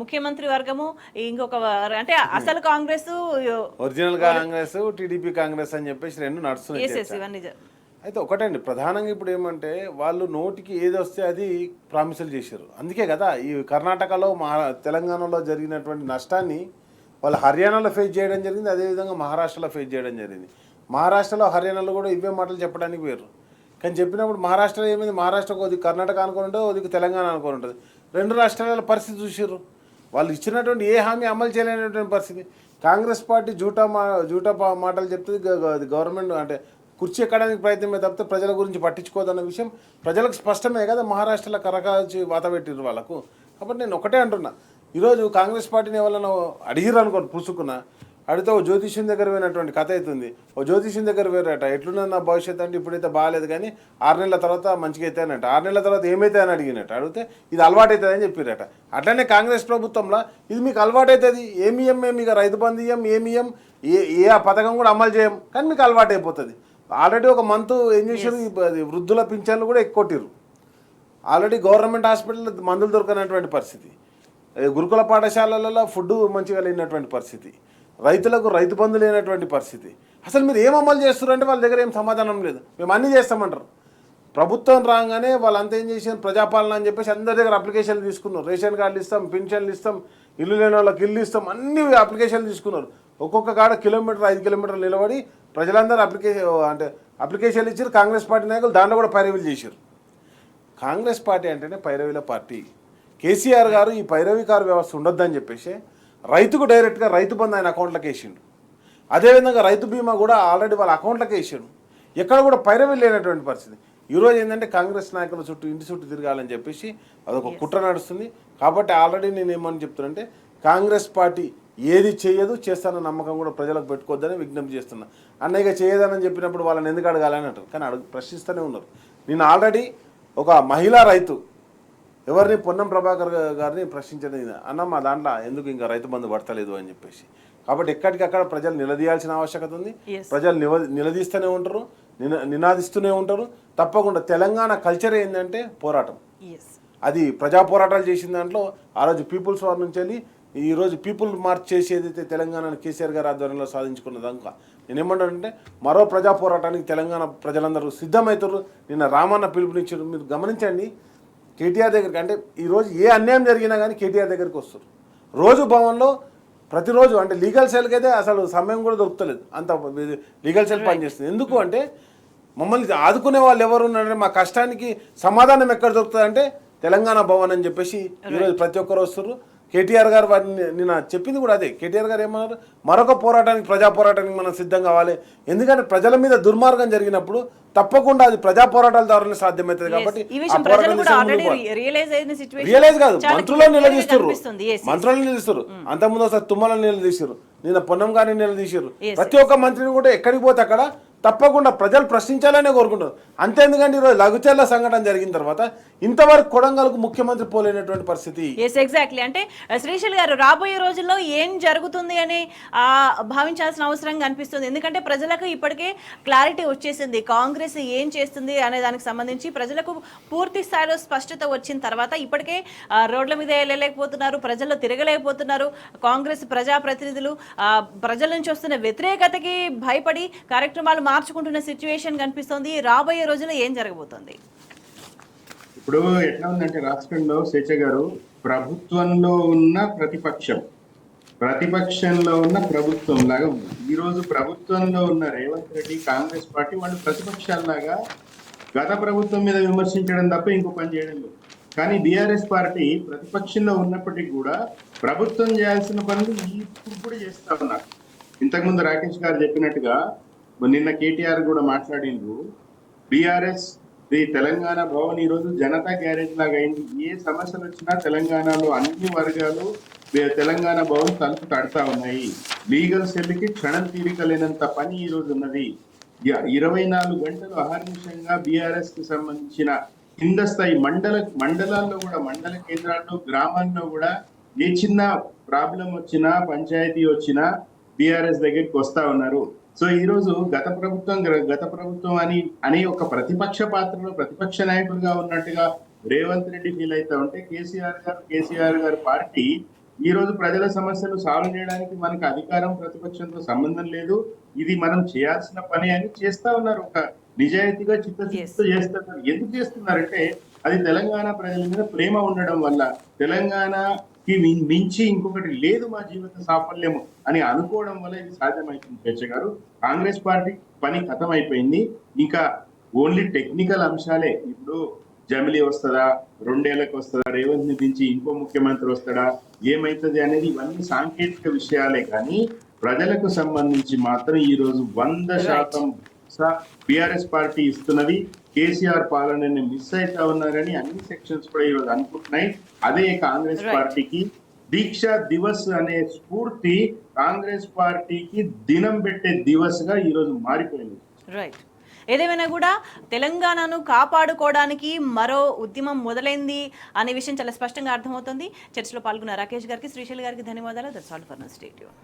ముఖ్యమంత్రి వర్గము ఇంకొక అంటే అసలు కాంగ్రెస్, ఒరిజినల్ కాంగ్రెస్, టీడీపీ కాంగ్రెస్ అని చెప్పేసి రెండు నడుస్తున్నాయి. అయితే ఒకటండి ప్రధానంగా ఇప్పుడు ఏమంటే వాళ్ళు నోటికి ఏది వస్తే అది ప్రామిసులు చేశారు. అందుకే కదా ఈ కర్ణాటకలో తెలంగాణలో జరిగినటువంటి నష్టాన్ని వాళ్ళు హర్యానాలో ఫేస్ చేయడం జరిగింది, అదేవిధంగా మహారాష్ట్రలో ఫేస్ చేయడం జరిగింది. మహారాష్ట్రలో హర్యానాలో కూడా ఇవే మాటలు చెప్పడానికి వేరు. కానీ చెప్పినప్పుడు మహారాష్ట్రలో ఏమైంది, మహారాష్ట్రకు కొద్దిగా కర్ణాటక అనుకుని ఉంటుంది, కొద్దిగా తెలంగాణ అనుకుని ఉంటుంది. రెండు రాష్ట్రాల పరిస్థితి చూసారు. వాళ్ళు ఇచ్చినటువంటి ఏ హామీ అమలు చేయలేనటువంటి పరిస్థితి. కాంగ్రెస్ పార్టీ జూటా మాటలు చెప్తుంది, గవర్నమెంట్ అంటే కుర్చీ ఎక్కడానికి ప్రయత్నమే తప్పితే ప్రజల గురించి పట్టించుకోదన్న విషయం ప్రజలకు స్పష్టమే కదా. మహారాష్ట్రలో కరకాల్చి వాత పెట్టిర్రు వాళ్ళకు. కాబట్టి నేను ఒకటే అంటున్నా, ఈరోజు కాంగ్రెస్ పార్టీని ఎవరైనా అడిగిర్రు అనుకోండి, పుసుకున్నా అడిగితే ఓ జ్యోతిష్యం దగ్గర పోయినటువంటి కథ అవుతుంది. ఓ జ్యోతిష్యం దగ్గర వేరట, ఎట్లున్నా నా భవిష్యత్తు అంటే ఇప్పుడైతే బాగాలేదు కానీ 6 నెలల తర్వాత మంచిగా అవుతాయి అన్నట్టు. 6 నెలల తర్వాత ఏమైతే అని అడిగినట్టు అడిగితే ఇది అలవాటు అవుతుంది అని చెప్పారట. అట్లనే కాంగ్రెస్ ప్రభుత్వంలో ఇది మీకు అలవాటు అవుతుంది, ఏమి ఇయ్యం మేము, ఇక రైతు బంధు ఇయ్యం, ఏమి ఇయ్యం, ఏ ఆ పథకం కూడా అమలు చేయం, కానీ మీకు అలవాటు అయిపోతుంది. ఆల్రెడీ ఒక మంత్ ఏం చేశారు, వృద్ధుల పింఛన్లు కూడా ఎక్కుకొట్టిర్రు. ఆల్రెడీ గవర్నమెంట్ హాస్పిటల్ మందులు దొరకనటువంటి పరిస్థితి, గురుకుల పాఠశాలలలో ఫుడ్ మంచిగా లేనటువంటి పరిస్థితి, రైతులకు రైతు బంధు లేనటువంటి పరిస్థితి. అసలు మీరు ఏం అమలు చేస్తారంటే వాళ్ళ దగ్గర ఏం సమాధానం లేదు. మేము అన్నీ చేస్తామంటారు. ప్రభుత్వం రాగానే వాళ్ళంతా ఏం చేసారు, ప్రజాపాలన అని చెప్పేసి అందరి దగ్గర అప్లికేషన్లు తీసుకున్నారు. రేషన్ కార్డులు ఇస్తాం, పింఛన్లు ఇస్తాం, ఇల్లు లేని వాళ్ళకి ఇల్లు ఇస్తాం, అన్ని అప్లికేషన్లు తీసుకున్నారు. ఒక్కొక్క కాడ 5 కిలోమీటర్లు నిలబడి ప్రజలందరూ అప్లికేషన్లు ఇచ్చారు. కాంగ్రెస్ పార్టీ నాయకులు దాంట్లో కూడా పైరవీలు చేశారు. కాంగ్రెస్ పార్టీ అంటేనే పైరవీల పార్టీ. కేసీఆర్ గారు ఈ పైరవీకారు వ్యవస్థ ఉండొద్దని చెప్పేసి రైతుకు డైరెక్ట్గా రైతు బంధు ఆయన అకౌంట్లోకి వేసిండు. అదేవిధంగా రైతు బీమా కూడా ఆల్రెడీ వాళ్ళ అకౌంట్లోకి వేసాడు. ఎక్కడ కూడా పైరవీ లేనటువంటి పరిస్థితి. ఈరోజు ఏంటంటే కాంగ్రెస్ నాయకుల చుట్టూ ఇంటి చుట్టూ తిరగాలని చెప్పేసి అదొక కుట్ర నడుస్తుంది. కాబట్టి ఆల్రెడీ నేను ఏమని చెప్తున్నానంటే కాంగ్రెస్ పార్టీ ఏది చేయదు, చేస్తానన్న నమ్మకం కూడా ప్రజలకు పెట్టుకోవద్దని విజ్ఞప్తి చేస్తున్నా. అన్నయ్యగా చేయదని చెప్పినప్పుడు వాళ్ళని ఎందుకు అడగాలని అంటారు, కానీ ప్రశ్నిస్తూనే ఉన్నారు. నేను ఆల్రెడీ ఒక మహిళా రైతు ఎవరిని పొన్నం ప్రభాకర్ గారిని ప్రశ్నించడం అన్న మా దాంట్లో ఎందుకు ఇంకా రైతు బంధు పడతలేదు అని చెప్పేసి. కాబట్టి ఎక్కడికక్కడ ప్రజలు నిలదీయాల్సిన ఆవశ్యకత ఉంది. ప్రజలు నిలదీస్తూనే ఉంటారు, నినాదిస్తూనే ఉంటారు. తప్పకుండా తెలంగాణ కల్చర్ ఏంటంటే పోరాటం. అది ప్రజా పోరాటాలు చేసిన దాంట్లో ఆ రోజు పీపుల్స్ వార్ నుంచి వెళ్ళి ఈరోజు పీపుల్ మార్చ్ చేసి ఏదైతే తెలంగాణను కేసీఆర్ గారి ఆధ్వర్యంలో సాధించుకున్నదాకా నేనేమంటానంటే మరో ప్రజా పోరాటానికి తెలంగాణ ప్రజలందరూ సిద్ధమవుతారు. నిన్న రామన్న పిలుపునిచ్చారు. మీరు గమనించండి, కేటీఆర్ దగ్గరికి అంటే ఈరోజు ఏ అన్యాయం జరిగినా కానీ కేటీఆర్ దగ్గరికి వస్తారు. రోజు భవన్లో ప్రతిరోజు అంటే లీగల్ సెల్కి అయితే అసలు సమయం కూడా దొరుకుతలేదు, అంత లీగల్ సెల్ పనిచేస్తుంది. ఎందుకు అంటే మమ్మల్ని ఆదుకునే వాళ్ళు ఎవరు ఉన్నారంటే మా కష్టానికి సమాధానం ఎక్కడ దొరుకుతుంది అంటే తెలంగాణ భవన్ అని చెప్పేసి ఈరోజు ప్రతి ఒక్కరు వస్తారు. కేటీఆర్ గారు వారిని నిన్న చెప్పింది కూడా అదే. కేటీఆర్ గారు ఏమన్నారు, మరొక పోరాటానికి ప్రజా పోరాటానికి మనం సిద్ధం కావాలి. ఎందుకంటే ప్రజల మీద దుర్మార్గం జరిగినప్పుడు తప్పకుండా అది ప్రజా పోరాటాల ద్వారానే సాధ్యమవుతుంది. కాబట్టి రియలైజ్ కాదు, మంత్రులను నిలదీస్తారు. అంతకుముందు ఒకసారి తుమ్మలను నిలదీశారు, నిన్న పొన్నం గారిని నిలదీశారు. ప్రతి ఒక్క మంత్రిని కూడా ఎక్కడికి పోతే అక్కడ తప్పకుండా ప్రజలు ప్రశ్నించాలనే కోరుకుంటారు. అంతేందుకంటే ఈరోజు లఘుచర్ల సంఘటన జరిగిన తర్వాత ఇంతవరకు కొడంగల్కు ముఖ్యమంత్రి పోలేనటువంటి పరిస్థితి. ఎగ్జాక్ట్లీ. అంటే శ్రీశైల్ గారు రాబోయే రోజుల్లో ఏం జరుగుతుంది అని భావించాల్సిన అవసరం కనిపిస్తుంది. ఎందుకంటే ప్రజలకు ఇప్పటికే క్లారిటీ వచ్చేసింది, కాంగ్రెస్ ఏం చేస్తుంది అనే దానికి సంబంధించి ప్రజలకు పూర్తి స్థాయిలో స్పష్టత వచ్చిన తర్వాత ఇప్పటికే రోడ్ల మీద వెళ్ళలేకపోతున్నారు, ప్రజల్లో తిరగలేకపోతున్నారు. కాంగ్రెస్ ప్రజాప్రతినిధులు ప్రజల నుంచి వస్తున్న వ్యతిరేకతకి భయపడి కార్యక్రమాలు మార్చుకుంటున్న సిచ్యువేషన్ కనిపిస్తుంది. రాబోయే రోజుల్లో ఏం జరగబోతుంది? ఇప్పుడు ఎట్లా ఉందంటే రాష్ట్రంలో స్వేచ్ఛ గారు, ప్రభుత్వంలో ఉన్న ప్రతిపక్షంలో ఉన్న ప్రభుత్వం లాగా ఉంది. ఈ రోజు ప్రభుత్వంలో ఉన్న రేవంత్ రెడ్డి కాంగ్రెస్ పార్టీ వాళ్ళు ప్రతిపక్షాల్లాగా గత ప్రభుత్వం మీద విమర్శించడం తప్ప ఇంకో పని చేయడం లేదు. కానీ బీఆర్ఎస్ పార్టీ ప్రతిపక్షంలో ఉన్నప్పటికీ కూడా ప్రభుత్వం చేయాల్సిన పనులు ఇప్పుడు చేస్తా ఉన్నారు. ఇంతకుముందు రాకేష్ గారు చెప్పినట్టుగా నిన్న కేటీఆర్ కూడా మాట్లాడిండ్రు, బీఆర్ఎస్ తెలంగాణ భవన్ ఈ రోజు జనతా గ్యారేజ్ లాగా అయింది. ఏ సమస్యలు వచ్చినా తెలంగాణలో అన్ని వర్గాలు తెలంగాణ భవన్ తలుపు తడతా ఉన్నాయి. లీగల్ సెల్కి క్షణం తీరిక లేనంత పని ఈ రోజు ఉన్నది. 24 గంటలు అహర్నిశంగా బీఆర్ఎస్ కి సంబంధించిన కింద స్థాయి మండలాల్లో కూడా, మండల కేంద్రాల్లో, గ్రామాల్లో కూడా ఏ చిన్న ప్రాబ్లం వచ్చినా, పంచాయతీ వచ్చినా బీఆర్ఎస్ దగ్గరికి వస్తా ఉన్నారు. సో ఈ రోజు గత ప్రభుత్వం అని ఒక ప్రతిపక్ష పాత్రలో ప్రతిపక్ష నాయకుడిగా ఉన్నట్టుగా రేవంత్ రెడ్డి ఫీల్ అవుతా ఉంటే కేసీఆర్ గారి పార్టీ ఈ రోజు ప్రజల సమస్యలు సాల్వ్ చేయడానికి మనకు అధికారం ప్రతిపక్షంతో సంబంధం లేదు, ఇది మనం చేయాల్సిన పని అని చేస్తా ఉన్నారు. నిజాయితీగా చిత్తశుద్ధితో చేస్తున్నారు. ఎందుకు చేస్తున్నారంటే అది తెలంగాణ ప్రజల మీద ప్రేమ ఉండడం వల్ల, తెలంగాణకి మించి ఇంకొకటి లేదు మా జీవిత సాఫల్యము అని అనుకోవడం వల్ల ఇది సాధ్యమవుతుంది. స్వేచ్ఛ గారు, కాంగ్రెస్ పార్టీ పని ఖతం అయిపోయింది. ఇంకా ఓన్లీ టెక్నికల్ అంశాలే. ఇప్పుడు జమిలీ వస్తుందా, 2 ఏళ్లకు వస్తుందా, రేవంత్ ని దించి ఇంకో ముఖ్యమంత్రి వస్తాడా, ఏమైతుంది అనేది ఇవన్నీ సాంకేతిక విషయాలే. కానీ ప్రజలకు సంబంధించి మాత్రం ఈ రోజు 100% బిఆర్ఎస్ పార్టీ ఇస్తున్నది. కేసీఆర్ పాలనని మిస్ అవుతా ఉన్నారని అన్ని సెక్షన్స్ కూడా ఈరోజు అనుకుంటున్నాయి. అదే కాంగ్రెస్ పార్టీకి దీక్షా దివస్ అనే స్ఫూర్తి కాంగ్రెస్ పార్టీకి దినం పెట్టే దివస్ గా ఈరోజు మారిపోయింది. రైట్. ఏదేమైనా కూడా తెలంగాణను కాపాడుకోవడానికి మరో ఉద్యమం మొదలైంది అనే విషయం చాలా స్పష్టంగా అర్థమవుతుంది. చర్చలో పాల్గొన్న రాకేష్ గారికి, శ్రీశైల్ గారికి ధన్యవాదాలు. That's all for now. Stay tuned.